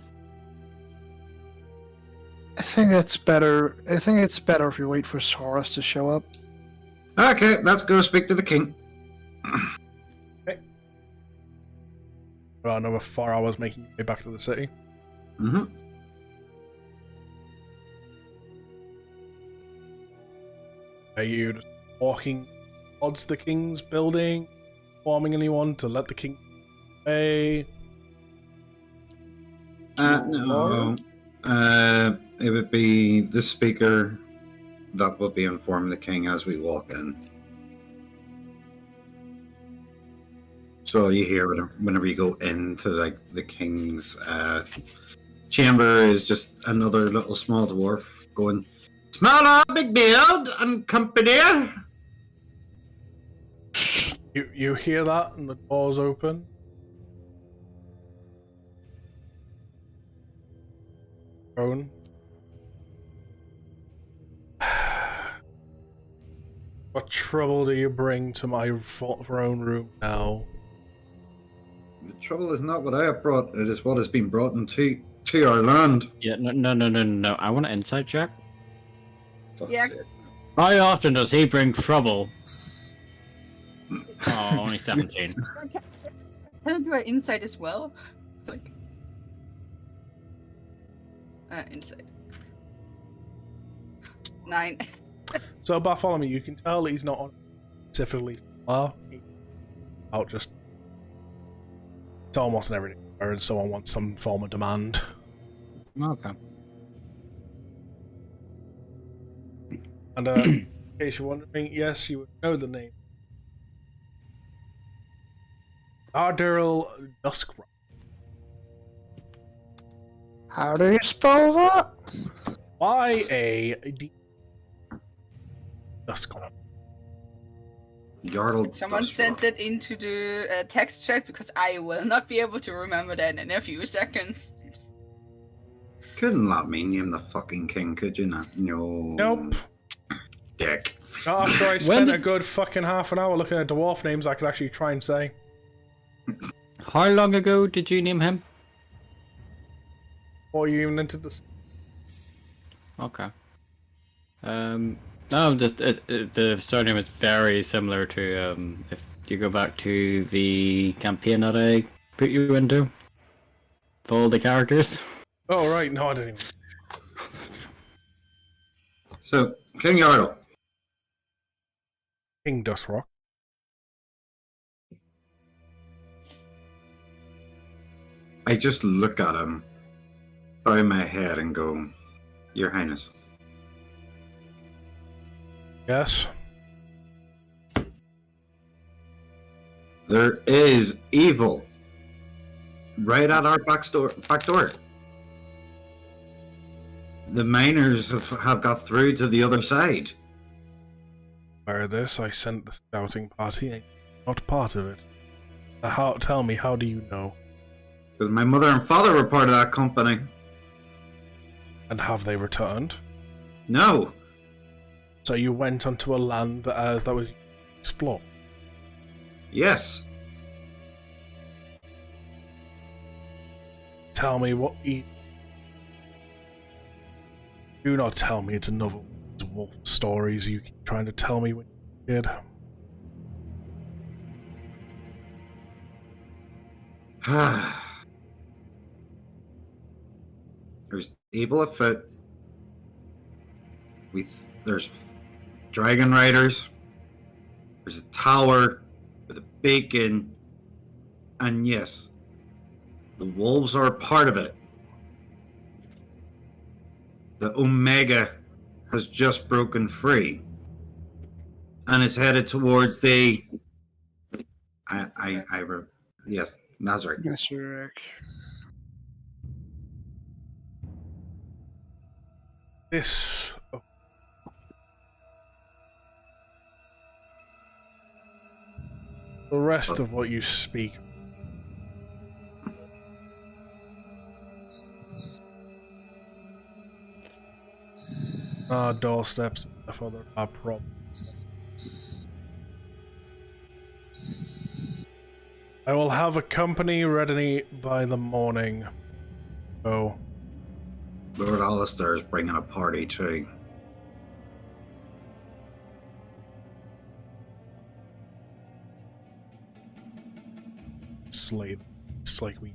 I think it's better. I think it's better if you wait for Saurus to show up. Okay, let's go speak to the king. About another 4 hours making your way back to the city. Mm-hmm. Are you just walking towards the king's building, informing anyone to let the king away? No. It would be the speaker that will be informing the king as we walk in. So all you hear whenever you go into like the king's chamber is just another little small dwarf going, "Small big beard and company." You hear that, and the doors open. Owen. What trouble do you bring to my throne room now? The trouble is not what I have brought; it is what has been brought into our land. yeah, no. I want an insight check. Fuck's Yeah. sake. How often does he bring trouble? Oh, only 17. Can I do an insight as well? Like, insight. 9. So Bartholomew, you can tell he's not on specifically are out just it's almost an everyday affair and someone wants some form of demand. Okay. And in case you're wondering, yes, you would know the name. Ardurl Duskrock. How do you spell that? Y-A-D Duskrock. Yardle. Someone sent it into the text chat because I will not be able to remember that in a few seconds. Couldn't let me name the fucking king, could you not? No. Nope. Dick. Not after I spent a did- good fucking half an hour looking at dwarf names I could actually try and say. How long ago did you name him? Or you even into this? Okay. No, just the surname is very similar to if you go back to the campaign that I put you into. For all the characters. Oh right, no, I didn't even. So, King Yardle. King Duskrock. I just look at him, bow my head, and go, Your Highness. Yes. There is evil right at our back door. The miners have got through to the other side. By this, I sent the scouting party and you're not part of it. Tell me, how do you know? Because my mother and father were part of that company. And have they returned? No. So you went onto a land that was explored? Yes. Tell me what Do not tell me it's another wolf stories you keep trying to tell me when you did. There's evil afoot. There's dragon riders. There's a tower with a beacon. And yes, the wolves are a part of it. The Omega has just broken free and is headed towards the yes, Nazareth. Yes, Rick. This... The rest of what you speak... Our doorsteps, therefore there are problems. I will have a company ready by the morning. Oh. Lord Alistair is bringing a party too. Slay them. It's like we...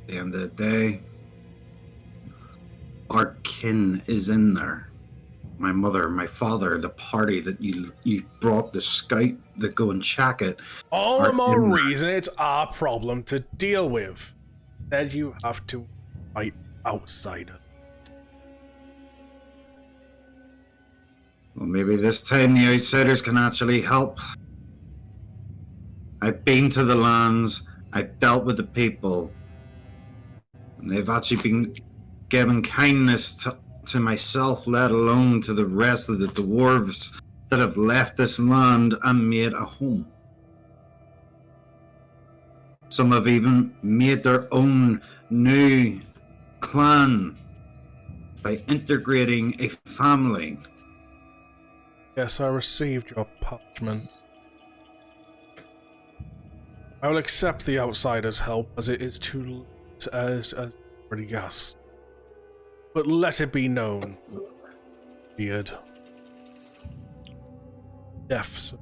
At the end of the day, our kin is in there. My mother, my father, the party that you brought the scout that go and check it. All the more reason it's our problem to deal with. That you have to fight outsider. Well, maybe this time the outsiders can actually help. I've been to the lands, I've dealt with the people, and they've actually been given kindness to myself, let alone to the rest of the dwarves that have left this land and made a home. Some have even made their own new clan by integrating a family. Yes, I received your parchment. I will accept the outsider's help, as it is too late, as already guessed. But let it be known, Beard. Deaths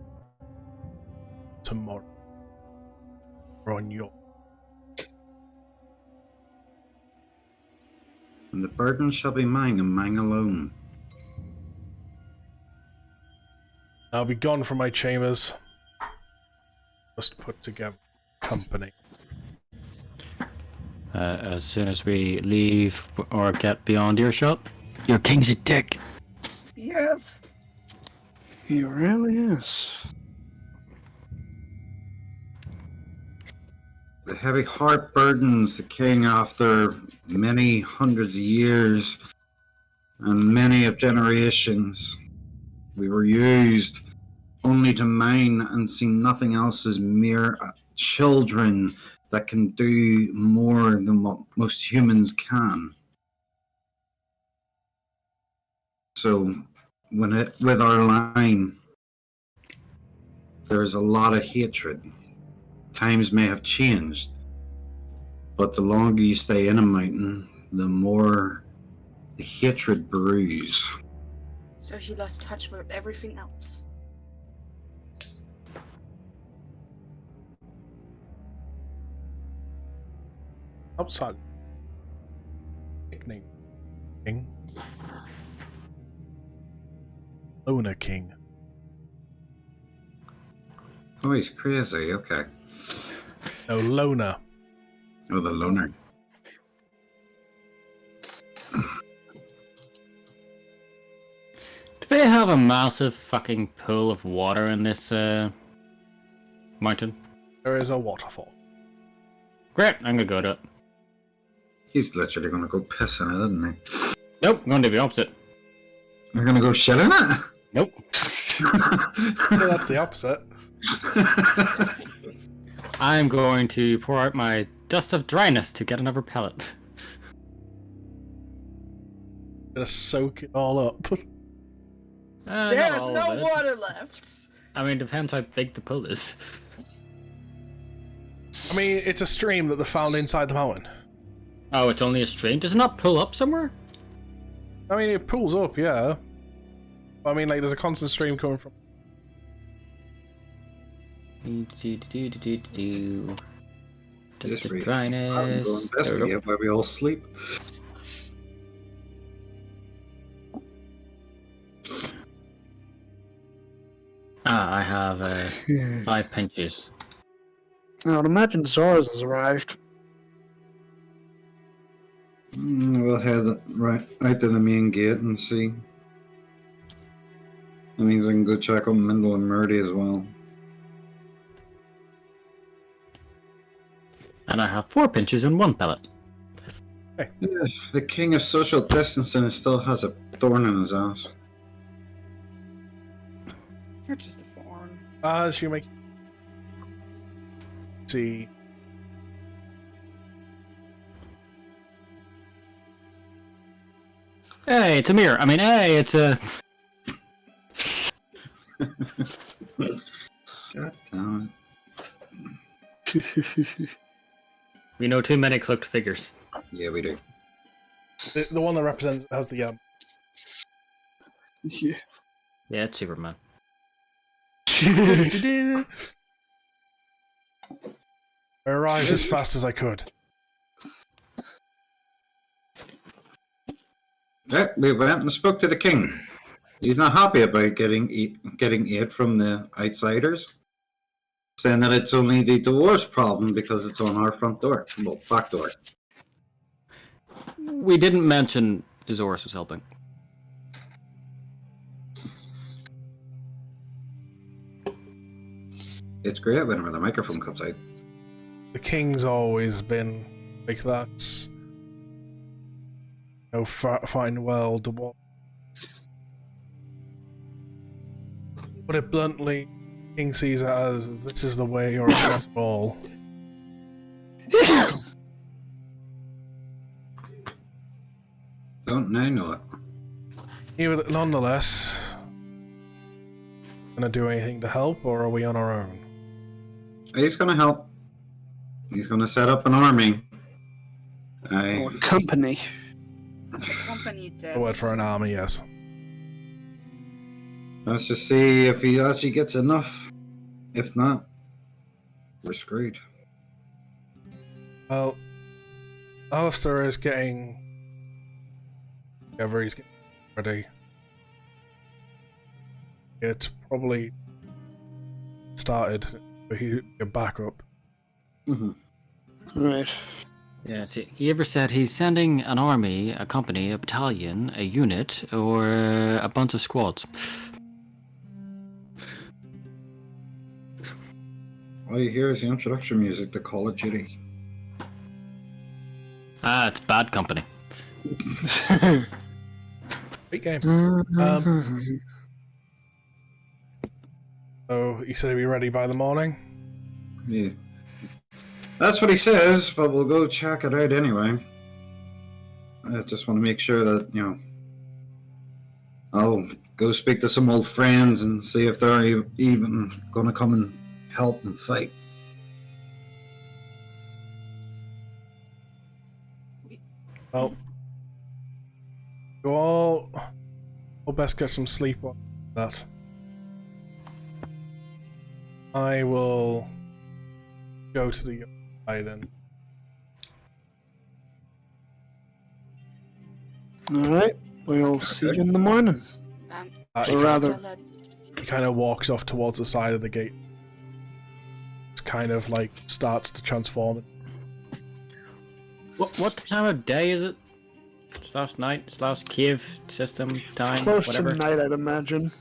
tomorrow are on your... And the burden shall be mine and mine alone. I'll be gone from my chambers. Just put together company. As soon as we leave or get beyond earshot, your king's a dick. Yes. He really is. The heavy heart burdens the king after many hundreds of years and many of generations. We were used only to mine and see nothing else as mere children that can do more than what most humans can. So, with our line, there's a lot of hatred. Times may have changed, but the longer you stay in a mountain, the more the hatred brews. So he lost touch with everything else. Outside. Nickname. King. Lunar King. Oh, he's crazy. Okay. No, Loner. Oh, the loner. Do they have a massive fucking pool of water in this mountain? There is a waterfall. Great, I'm gonna go to it. He's literally going to go piss in it, isn't he? Nope, I'm gonna do the opposite. You're going to go shit in it? Nope. Yeah, that's the opposite. I'm going to pour out my dust of dryness to get another pellet. Just soak it all up. Not There's all no of it. water left. I mean, depends how big the pool is. I mean, it's a stream that they found inside the mountain. Oh, it's only a stream? Does it not pull up somewhere? I mean, it pulls up, yeah. I mean, like, there's a constant stream coming from. Just Just the read. I'm dryness. going to investigate where we all sleep. I have 5 pinches. I would imagine Zora's has arrived. We'll head right out to the main gate and see. That means I can go check on Mendel and Murdy as well. And I have 4 pinches and 1 pellet. Yeah, the king of social distancing still has a thorn in his ass. You're just a thorn. As you make. See. Hey, it's a mirror. I mean, hey, it's a... God damn We know too many cloaked figures. it. Yeah, we do. The one that represents has the Yeah. Yeah, it's Superman. I arrived as fast as I could. Yeah, we went and spoke to the king. He's not happy about getting aid from the outsiders, saying that it's only the dwarves' problem because it's on our front door, well, back door. We didn't mention Azorus was helping. It's great whenever the microphone cuts out. The king's always been like that. No fine well, dwarf. Put it bluntly, King sees it as this is the way or it's not all. Don't I know it? Nonetheless, gonna do anything to help, or are we on our own? He's gonna help. He's gonna set up an army. Or company. Company dead. A word for an army, yes. Let's just see if he actually gets enough. If not, we're screwed. Well, Alistair is getting Whenever he's getting ready. It's probably started. But he back up. Right. Yeah, see, he ever said he's sending an army, a company, a battalion, a unit, or a bunch of squads? All you hear is the introduction music to Call of Duty. Ah, it's Bad Company. Great game. So he said he'd be ready by the morning. Yeah. That's what he says, but we'll go check it out anyway. I just want to make sure that, I'll go speak to some old friends and see if they're even going to come and help and fight. Well, you all best get some sleep on that. I will go to the side and Alright, we'll see you in the morning. he Or rather, kind of walks off towards the side of the gate. It's kind of like starts to transform. What time of day is it? Slash night, slash cave system time, close whatever. to night, I'd imagine.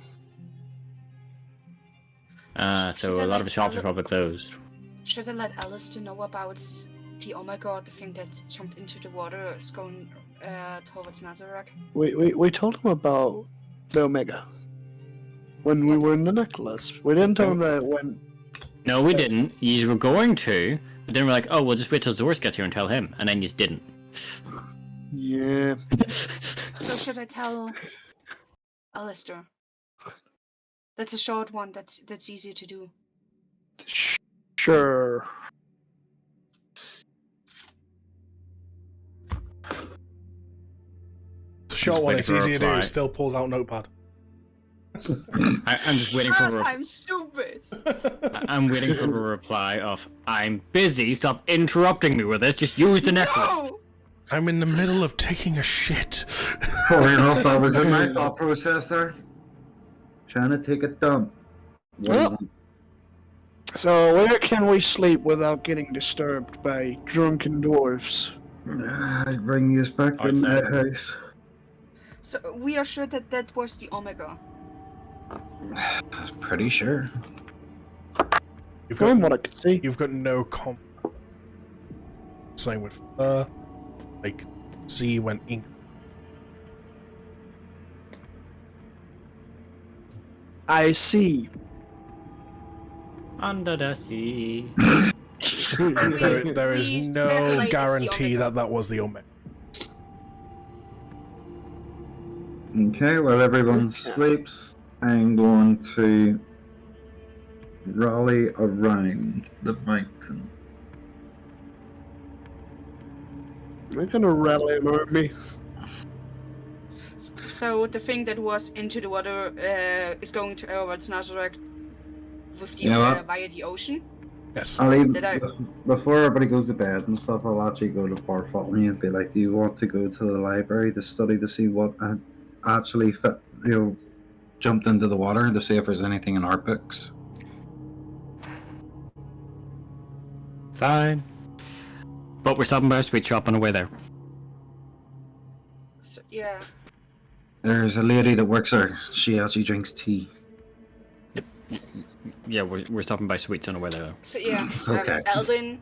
So a lot of the shops are probably closed. Should I let Alistair know about the Omega, the thing that jumped into the water, is going towards Nazareth? We told him about the Omega when we were in the necklace. We didn't tell him that when. No, we didn't. You were going to, but then we're like, oh, we'll just wait till Zorus gets here and tell him, and then you just didn't. Yeah. So should I tell Alistair? That's a short one. That's easy to do. Sure. It's a short one, it's waiting for a easy to do, reply. still pulls out notepad. I'm just waiting for a I'm stupid. I'm waiting for a reply of, I'm busy, stop interrupting me with this, just use the necklace. No! I'm in the middle of taking a shit. Fair enough, that was in my thought process there. Trying to take a dump. Well, so where can we sleep without getting disturbed by drunken dwarves? I'd bring you back to my house. So we are sure that was the Omega. Pretty sure. From what I could see. You've got no same with like sea when ink. I see. Under the sea. There is We no speculate it's the guarantee Omega. that was the Omega. Okay, while everyone sleeps, I'm going to rally around the mountain. We're gonna rally an army. So the thing that was into the water is going towards Nazareth with the via the ocean. Yes. I'll even, Did I- before everybody goes to bed and stuff, I'll actually go to Bartholomew and be like, do you want to go to the library to study to see what actually jumped into the water, to see if there's anything in our books? Fine. But we're stopping by a sweet shop on the way there. So, yeah. There's a lady that works there. She actually drinks tea. Yeah, we're stopping by sweets on the way there. So yeah. Okay. Eldin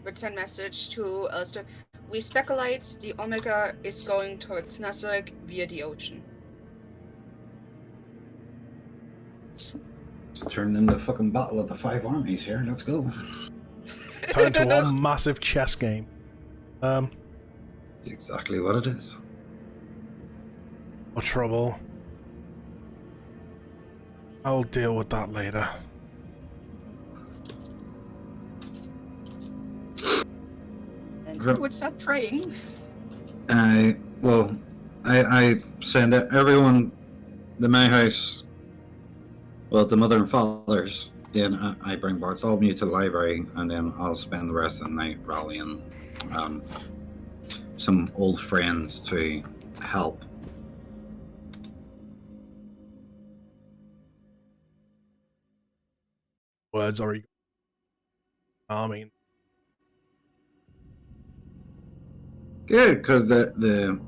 would send message to Alistair. We speculate the Omega is going towards Nazareth via the ocean. It's turned into a fucking battle of the five armies here. Let's go. Turn into one massive chess game. That's exactly what it is. No trouble. I'll deal with that later. And who would stop praying? I send everyone to my house. Well, the mother and father's. Then I bring Bartholomew to the library, and then I'll spend the rest of the night rallying some old friends to help. Words are arming. Good, because the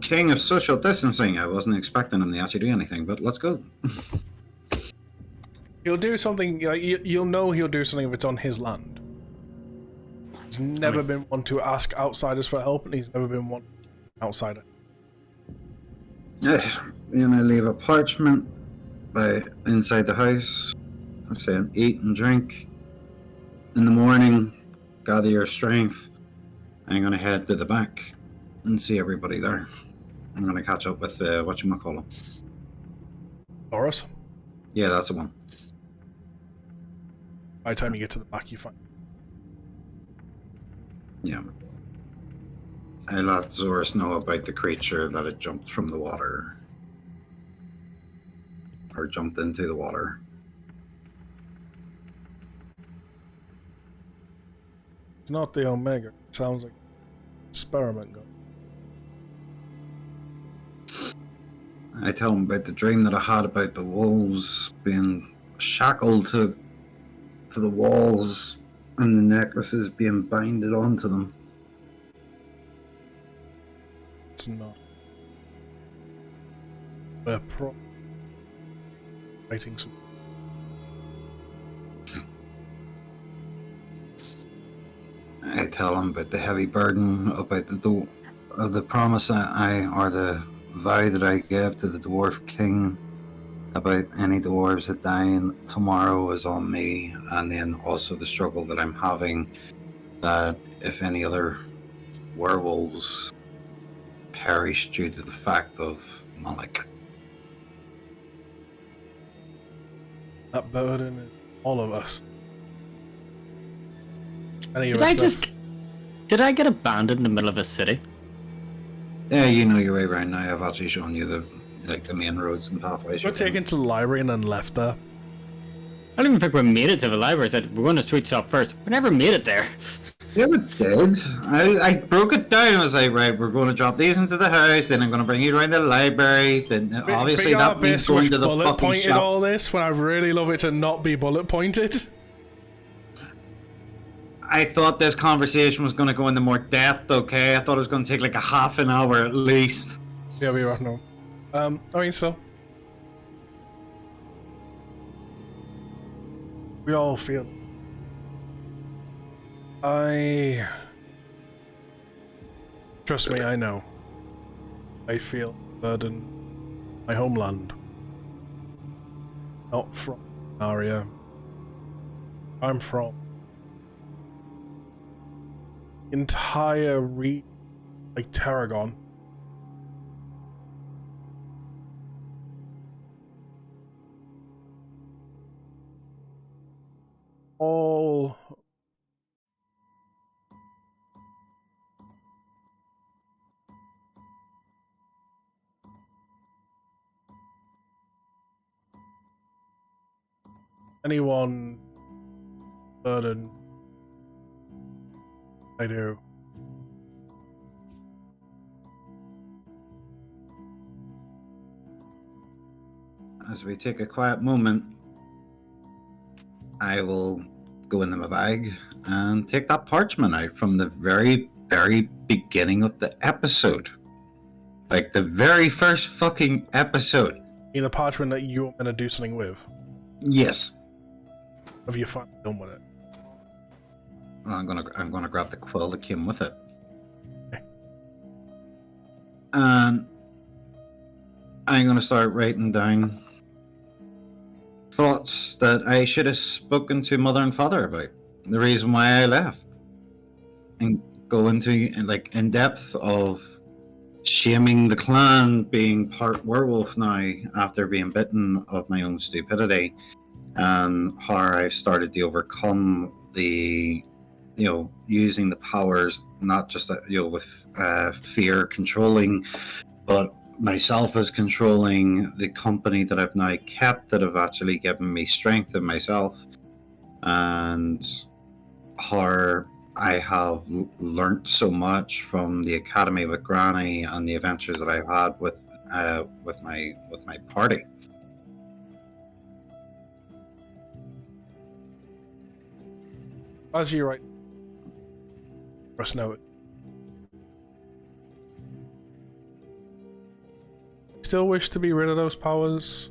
king of social distancing, I wasn't expecting him to actually do anything, but let's go. He'll do something, you'll know he'll do something if it's on his land. He's never been one to ask outsiders for help, and he's never been one outsider. Yeah, and I leave a parchment by inside the house. I'm saying eat and drink. In the morning, gather your strength. I'm gonna head to the back and see everybody there. I'm gonna catch up with whatchamacallit. Doris, Yeah, that's the one. by the time you get to the back, you find. Yeah. I let Zorus know about the creature that had jumped from the water. Or jumped into the water. It's not the Omega. It sounds like an experiment going. I tell him about the dream that I had about the wolves being shackled to the walls and the necklaces being binded onto them. It's not. We're fighting some. I tell him about the heavy burden, about the promise or the vow that I gave to the dwarf king about any dwarves that die tomorrow is on me, and then also the struggle that I'm having that if any other werewolves perish due to the fact of Malik. That burden is all of us. Did I get abandoned in the middle of a city? Yeah, you know your way around now. I've actually shown you the main roads and pathways. We're taken to the library and then left there. I don't even think we made it to the library. I said, we're going to sweet shop first. We never made it there. Yeah, we did. I broke it down. I was like, right, we're going to drop these into the house, then I'm going to bring you around to the library. Then obviously that means going to the bullet fucking pointed shop. all this when I really love it to not be bullet pointed. I thought this conversation was going to go into more depth, okay? I thought it was going to take like a half an hour at least. Yeah, we are no. I mean, so we all feel. Trust me, I know. I feel burden. My homeland. Not from Lunaria. I'm from entire like Tarragon. All anyone burden I do. As we take a quiet moment, I will go into my bag and take that parchment out from the very, very beginning of the episode. Like the very first fucking episode. In a parchment that you want me to do something with. Yes. Have you finally done with it? I'm gonna grab the quill that came with it. And I'm gonna start writing down thoughts that I should have spoken to mother and father about. The reason why I left. And go into like in depth of shaming the clan being part werewolf now after being bitten of my own stupidity, and how I've started to overcome the, using the powers, not just with fear controlling, but myself as controlling the company that I've now kept, that have actually given me strength in myself, and how I have learnt so much from the academy with Granny and the adventures that I've had with my party. As you right, press note. Still wish to be rid of those powers?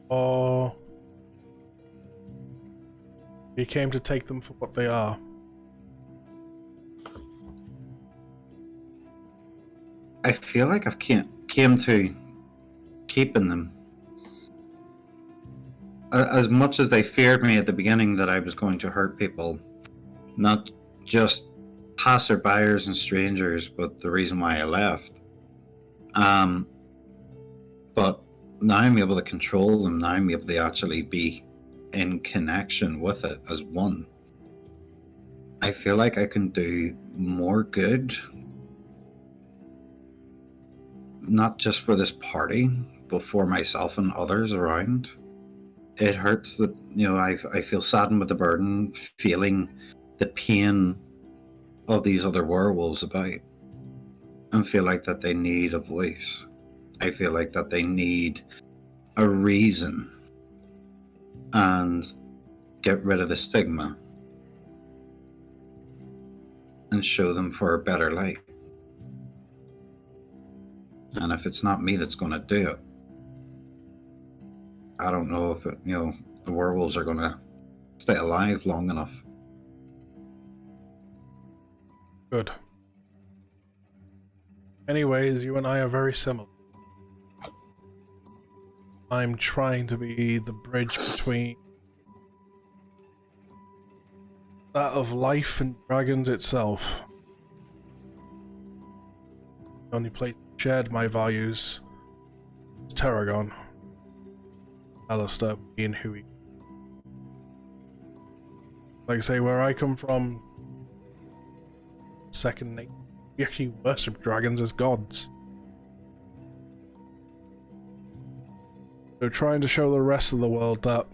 Or you came to take them for what they are? I feel like I've came to keeping them. As much as they feared me at the beginning that I was going to hurt people, not just passerbyers and strangers, but the reason why I left. But now I'm able to control them. Now I'm able to actually be in connection with it as one. I feel like I can do more good, not just for this party, but for myself and others around. It hurts that, I feel saddened with the burden, feeling the pain of these other werewolves about, and feel like that they need a voice. I feel like that they need a reason and get rid of the stigma and show them for a better life. And if it's not me that's going to do it, I don't know if the werewolves are going to stay alive long enough. Good. Anyways, you and I are very similar. I'm trying to be the bridge between that of life and dragons itself. The only place shared my values is Terragon. Alistair being who he. Like I say, where I come from, second nature. We actually worship dragons as gods. They're trying to show the rest of the world that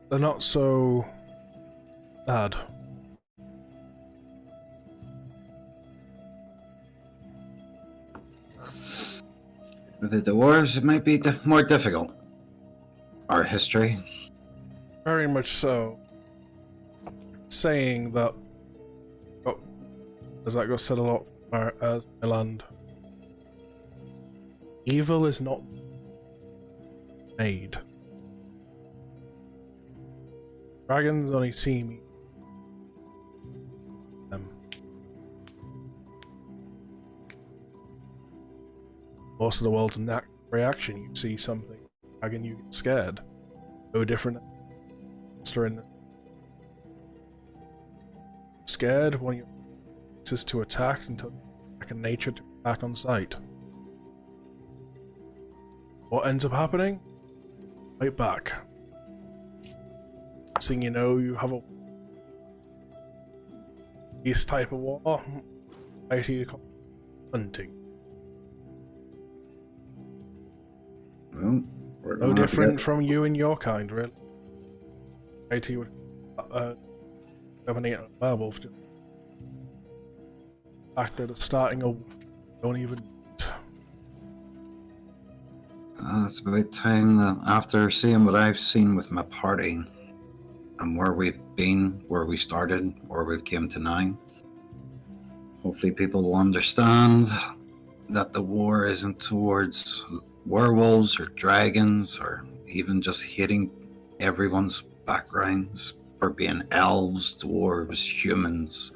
they're not so bad. With the dwarves, it might be more difficult. Our history. Very much so. Saying that, as that got said a lot as my land, evil is not made. Dragons only see me. Most of the world's reaction, you see something, dragon, you get scared. No different monster in scared when you is to attack until second nature to attack on sight. What ends up happening? Right back. Seeing you have this type of war, hunting. Well, No different from you and your kind, really. AT would dominate a werewolf. The fact that it's starting a don't even. It's about time that after seeing what I've seen with my party and where we've been, where we started, where we've came to now, hopefully people will understand that the war isn't towards werewolves or dragons or even just hitting everyone's backgrounds for being elves, dwarves, humans.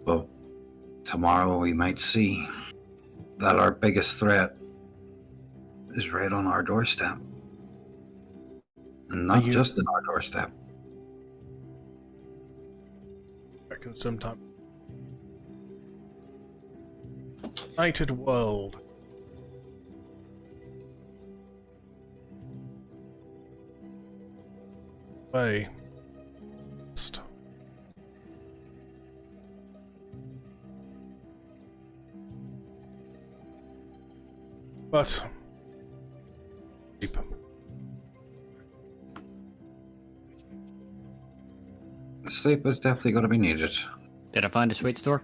But tomorrow we might see that our biggest threat is right on our doorstep. And not just in our doorstep. I reckon sometime. United world. Way. But Sleep is definitely going to be needed. Did I find a sweet store?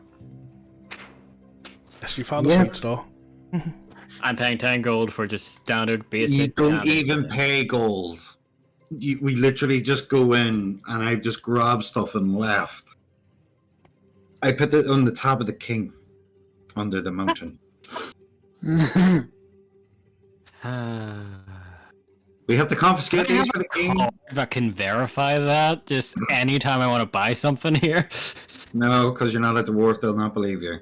Yes, you found a Yes. sweet store. I'm paying 10 gold for just standard basic. You don't damage. even pay gold. We literally just go in and I just grab stuff and left. I put it on the top of the king, under the mountain. We have to confiscate these for the king. If I can verify that, just anytime I want to buy something here. No, because you're not at the wharf, they'll not believe you.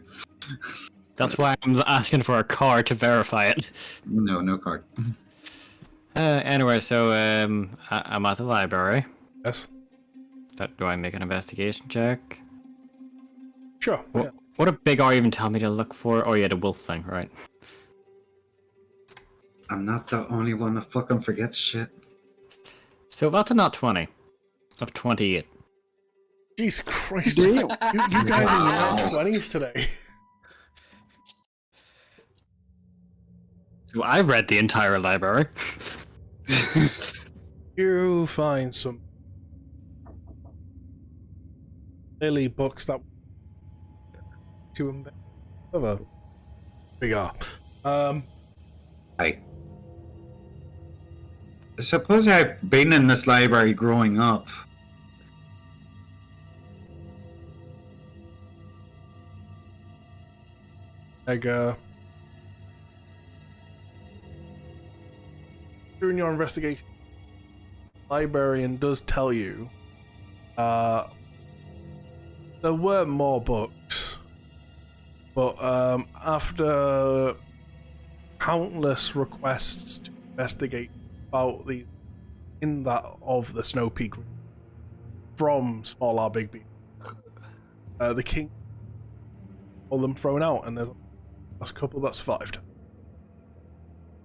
That's why I'm asking for a card to verify it. No, no card. Anyway, so I'm at the library. Yes. Do I make an investigation check? Sure. Yeah. What did Big R even tell me to look for? Oh yeah, the wolf thing, right? I'm not the only one that fucking forgets shit. So that's a not 20 of 28. Jesus Christ. Damn. You guys are in your 20s today. So I read the entire library. You find some lily books that to them of a big R. I suppose I've been in this library growing up. Like during your investigation, librarian does tell you there were more books, but after countless requests to investigate about the in that of the Snowpeak from Small R Big B, the king all them thrown out, and there's a couple that survived.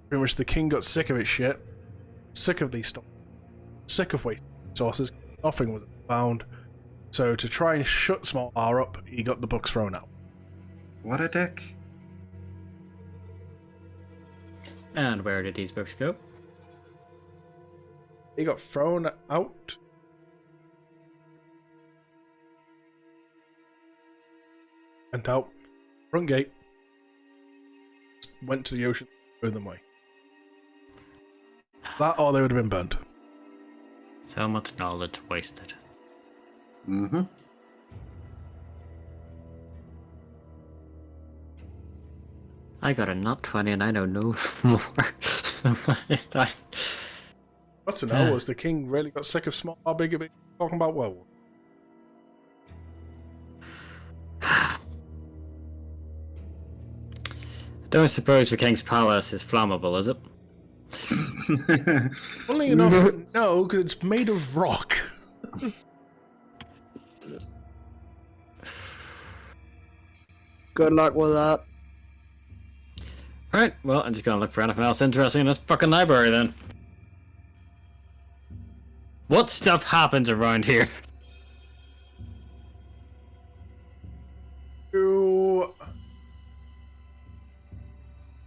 Pretty much the king got sick of his shit, sick of these stuff, sick of wasting resources. Nothing was found. So to try and shut Small R up, he got the books thrown out. What a dick. And where did these books go? He got thrown out. Went out. Front gate. Went to the ocean. Threw them away. That or they would have been burnt. So much knowledge wasted. Mm-hmm. I got a nut 20 and I know no more. What is that? What to know was the king really got sick of Small R Big B talking about werewolves. Don't suppose your king's palace is flammable, is it? Funnily enough, no, because it's made of rock. Good luck with that. Alright, well, I'm just gonna look for anything else interesting in this fucking library then. What stuff happens around here? You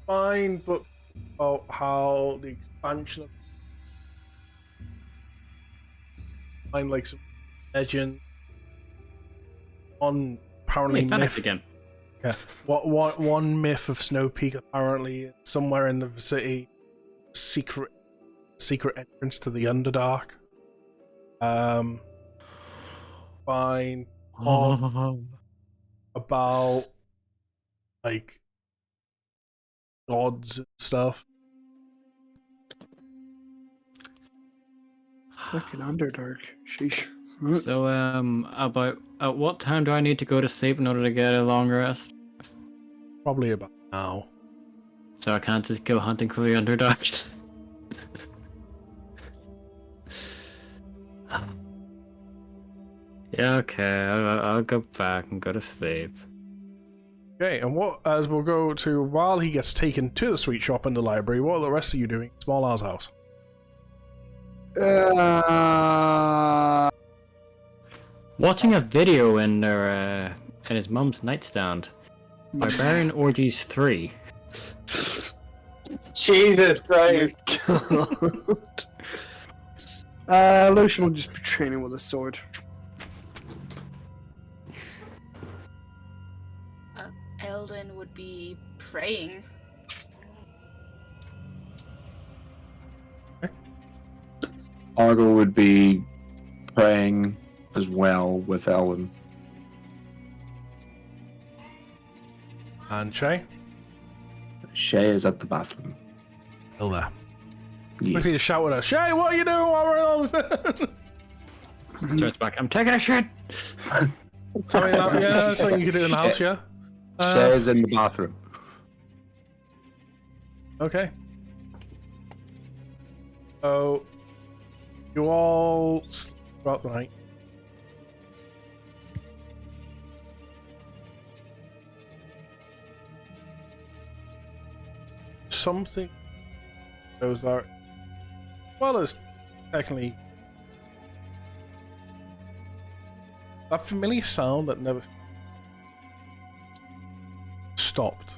find books about how the expansion of find like some legend on apparently Phoenix myth. again. Yeah. What one myth of Snowpeak apparently somewhere in the city, secret entrance to the Underdark. Find about like gods and stuff. Fucking Underdark. Sheesh. So, about at what time do I need to go to sleep in order to get a long rest? Probably about now. So I can't just go hunting for the Underdark. Yeah, okay, I'll go back and go to sleep. Okay, and what as we'll go to while he gets taken to the sweet shop in the library, what are the rest of you doing at Small R's house? Watching a video in their in his mum's nightstand. Barbarian Orgies 3. Jesus Christ. Lucian will just be training with a sword. Alden would be praying. Argo would be praying as well with Ellen. And Shay? Shay is at the bathroom. Still there. Yes. Maybe you shout at her, Shay, what are you doing while we're in all this? Turns back. I'm taking a shit. Sorry, yeah, that's something you can do in the house, yeah? Shay is in the bathroom. Okay. So, you all sleep throughout the night. Something goes out, well as technically that familiar sound that never stopped.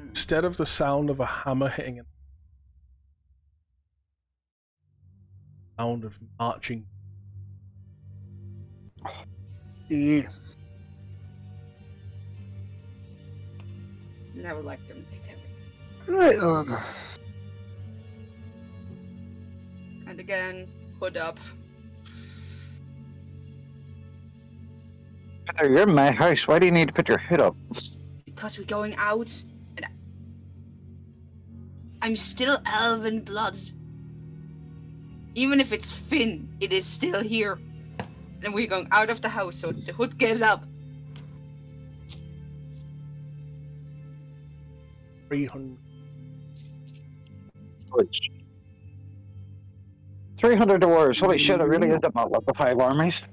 Instead of the sound of a hammer hitting it, sound of marching. Yeah. Never liked them. Right on. And again, hood up. Peter, you're in my house. Why do you need to put your hood up? Because we're going out, and I'm still elven blood. Even if it's Finn, it is still here. And we're going out of the house, so the hood goes up. 300. 300 dwarves. Holy shit, it really is about like the 5 armies.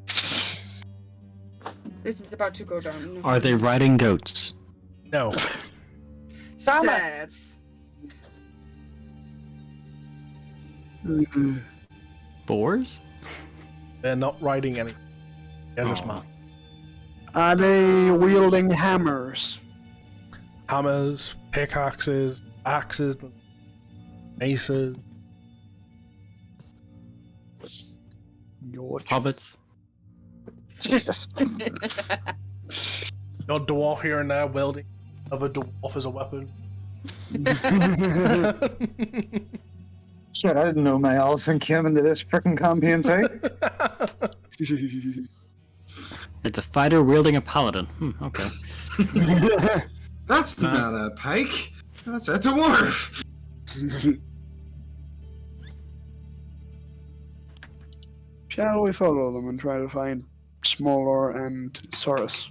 This is about to go down. Are they riding goats? No. Sad. Boars? They're not riding any. They're just Aw. mad. Are they wielding hammers? Hammers, pickaxes, axes, maces. Hobbits? Jesus. Your dwarf here and there wielding other dwarf as a weapon. Shit, I didn't know my Allison came into this frickin' campaign too. It's a fighter wielding a paladin. Okay. That's not a pike. That's a dwarf. Shall we follow them and try to find Smaller and Saurus?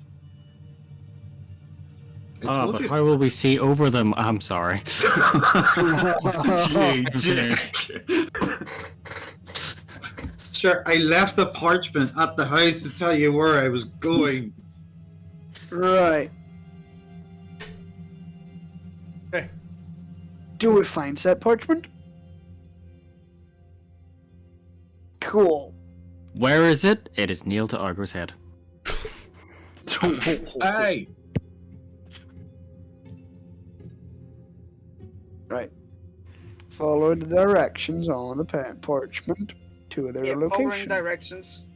I told But you. how will we see over them? I'm sorry. You dick. Sure, I left the parchment at the house to tell you where I was going. Right. Okay. Do we find said parchment? Cool. Where is it? It is nailed to Argo's head. Hey! Right. Follow the directions on the parchment to their Yeah, following location. directions.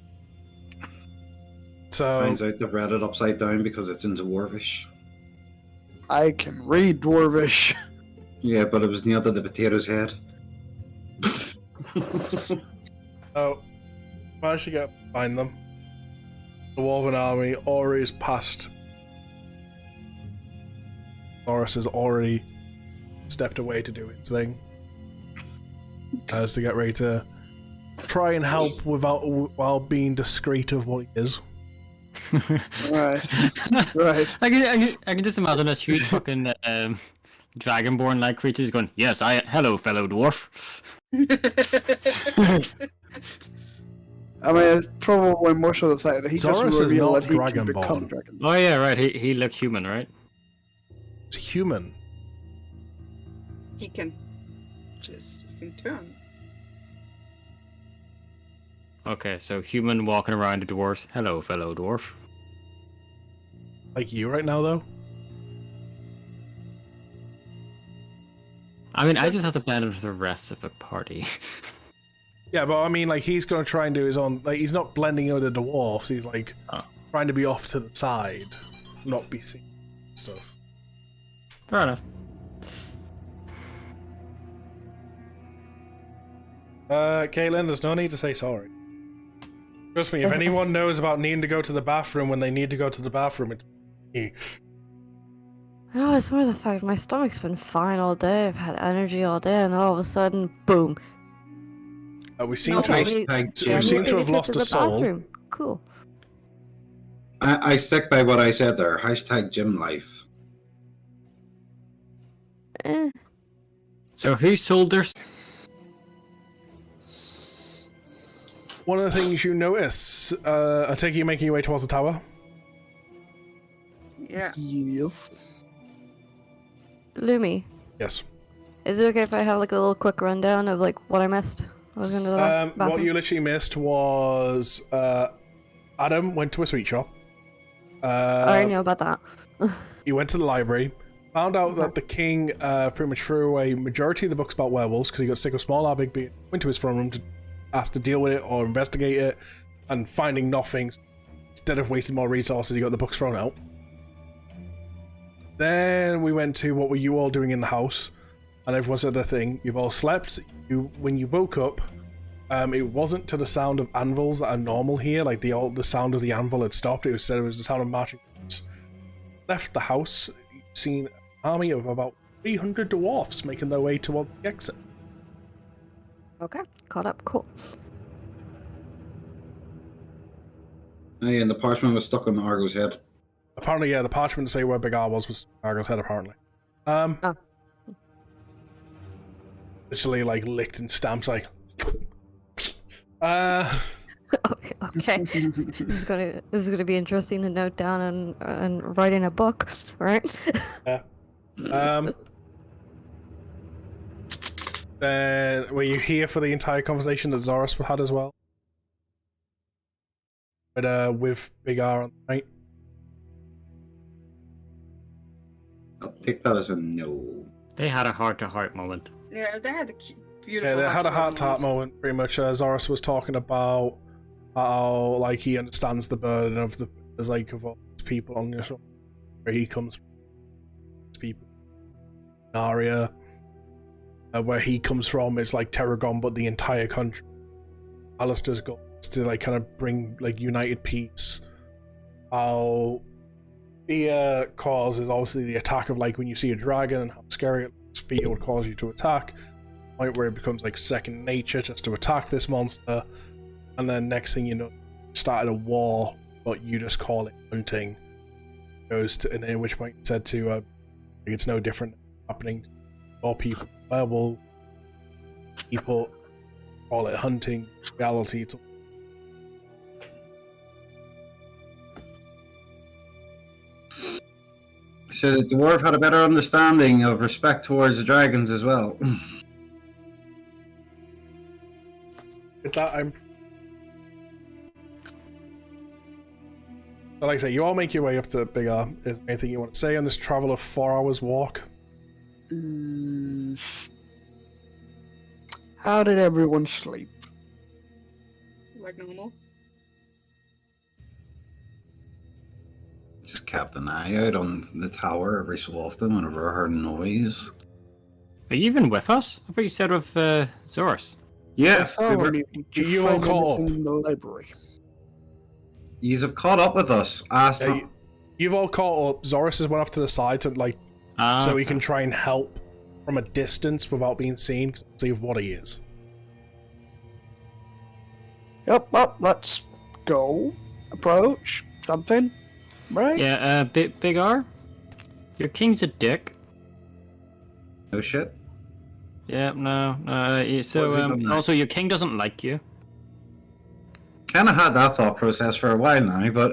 So, Finds out they've read it upside down because it's in Dwarvish. I can read Dwarvish. Yeah, but it was nailed to the potato's head. oh, managed to get find them. The Dwarven army already is past. Loris has already stepped away to do its thing. As to get ready to try and help while being discreet of what he is. Right. Right. I can just imagine this huge fucking dragonborn-like creatures going, "Yes, hello, fellow dwarf." I mean, it's probably more so the fact that he Saurus doesn't is reveal not that he can Dragonborn. become dragon. Oh yeah, right. He looks human, right? It's human. He can just turn. Okay, so human walking around the dwarves. Hello, fellow dwarf. Like you right now, though? I mean, I just have to blend into the rest of the party. Yeah, but I mean, like, he's going to try and do his own. Like, he's not blending in with the dwarfs. He's like trying to be off to the side, not be seen. Stuff. Fair enough. Caitlin, there's no need to say sorry. Trust me, if anyone knows about needing to go to the bathroom when they need to go to the bathroom, it's me. No, it's more the fact my stomach's been fine all day. I've had energy all day, and all of a sudden, boom. We seem No, to I have, need- we seem to have lost a soul. Bathroom. Cool. I stick by what I said there. Hashtag gym life. Eh. So who sold their... One of the things you notice, I take you making your way towards the tower. Yeah. Yes. Lumi, Yes. is it okay if I have like a little quick rundown of like what I missed? I was going to the bathroom. What you literally missed was Adam went to a sweet shop. I already know about that. He went to the library, found out that the king pretty much threw away majority of the books about werewolves because he got sick of small R big B. Went to his front room to ask to deal with it or investigate it, and finding nothing. Instead of wasting more resources, he got the books thrown out. Then we went to what were you all doing in the house, and everyone said their thing. You've all slept. When you woke up, it wasn't to the sound of anvils that are normal here. Like the sound of the anvil had stopped. It was the sound of marching. Left the house. You've seen an army of about 300 dwarfs making their way toward the exit. Okay, caught up. Cool. Hey, and the parchment was stuck on Argo's head. Apparently, yeah, the parchment to say where Big R was Argo's head, apparently. Literally, like, licked and stamps, like... Okay. This is gonna be interesting to note down and write in a book, right? Yeah. Then, were you here for the entire conversation that Zoris had as well? With Big R on the right? I'll take that as a no. They had a heart-to-heart moment. Yeah, they had a beautiful. Yeah, they had a heart-to-heart heart-to-heart moment, pretty much. Zoris was talking about how, like, he understands the burden of the like of all these people on your shoulder, where he comes from. People, Lunaria, where he comes from, it's like Terragon, but the entire country. Alistair's goal is to like kind of bring like united peace. How fear causes obviously the attack of like when you see a dragon and how scary it looks, fear would cause you to attack. Point where it becomes like second nature just to attack this monster, and then next thing you know, started a war, but you just call it hunting. Goes to, and at which point you said to it's no different happening to all people. Werewolf people call it hunting. Reality, it's So the dwarf had a better understanding of respect towards the dragons as well. with that. But like I say, you all make your way up to Big R. Is there anything you want to say on this travel of 4 hours walk? How did everyone sleep? Like normal. Just kept an eye out on the tower every so often whenever I heard noise. Are you even with us? I thought you said with Zoris. Yeah, Follow me. Did you you all find caught anything in the library? you have caught up with us. Asked Yeah, you've all caught up. Zoris has went off to the side to like, so he can try and help from a distance without being seen. See what he is. Yep, well, let's go. Approach. Something. Right? Yeah, Big R? Your king's a dick. no shit. Yeah, no. So, What did he also, your king doesn't like you. Kind of had that thought process for a while now, but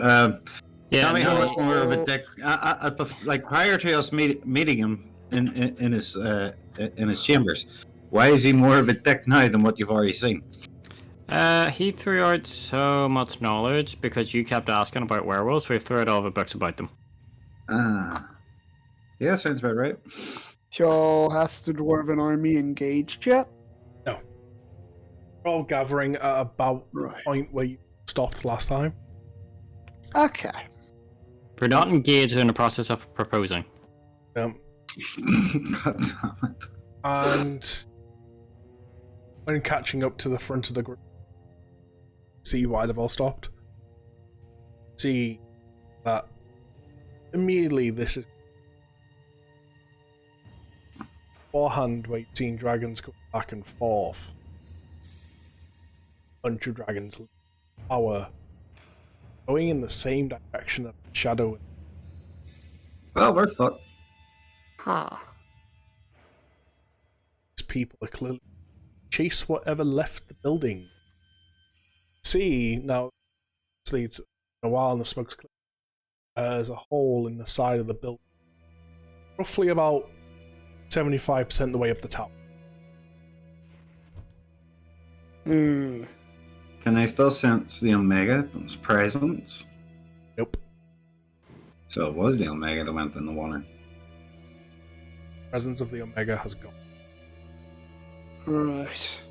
Yeah, tell me how no, much more of a dick. Like prior to us meeting him in his chambers, why is he more of a dick now than what you've already seen? he threw out so much knowledge because you kept asking about werewolves, so he threw out all the books about them. Yeah, sounds about right. So, has the Dwarven army engaged yet? No. We're all gathering at about the Right. point where you stopped last time. Okay. We're not engaged in the process of proposing. Um, God damn it. and when catching up to the front of the group, see why they've all stopped. See that immediately this is beforehand where you've seen dragons go back and forth. Bunch of dragons power going in the same direction of the shadow. Well, we're fucked. Huh. These people are clearly chase whatever left the building. See now, it's a while and the smoke's clear. There's a hole in the side of the building, roughly about 75% the way up the top. Hmm. Can I still sense the Omega's presence? Nope. So it was the Omega that went in the water. Presence of the Omega has gone. Right.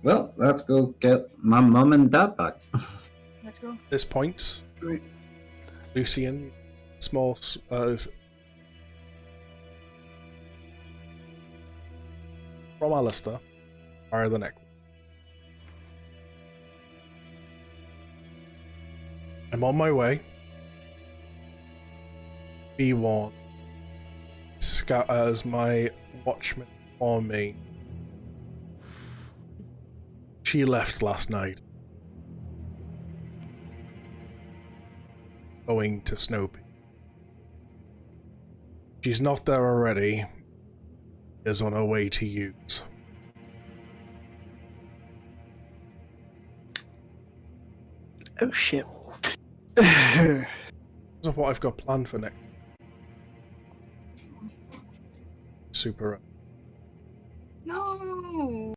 Well, let's go get my mum and dad back. Let's go. At this point, Right. Lucian, small, from Alistair, fire the neck. I'm on my way. B1 scatters my watchman for me. She left last night. Going to Snowpeak. She's not there already. Is on her way to use. Oh shit. This is what I've got planned for next. Super. No.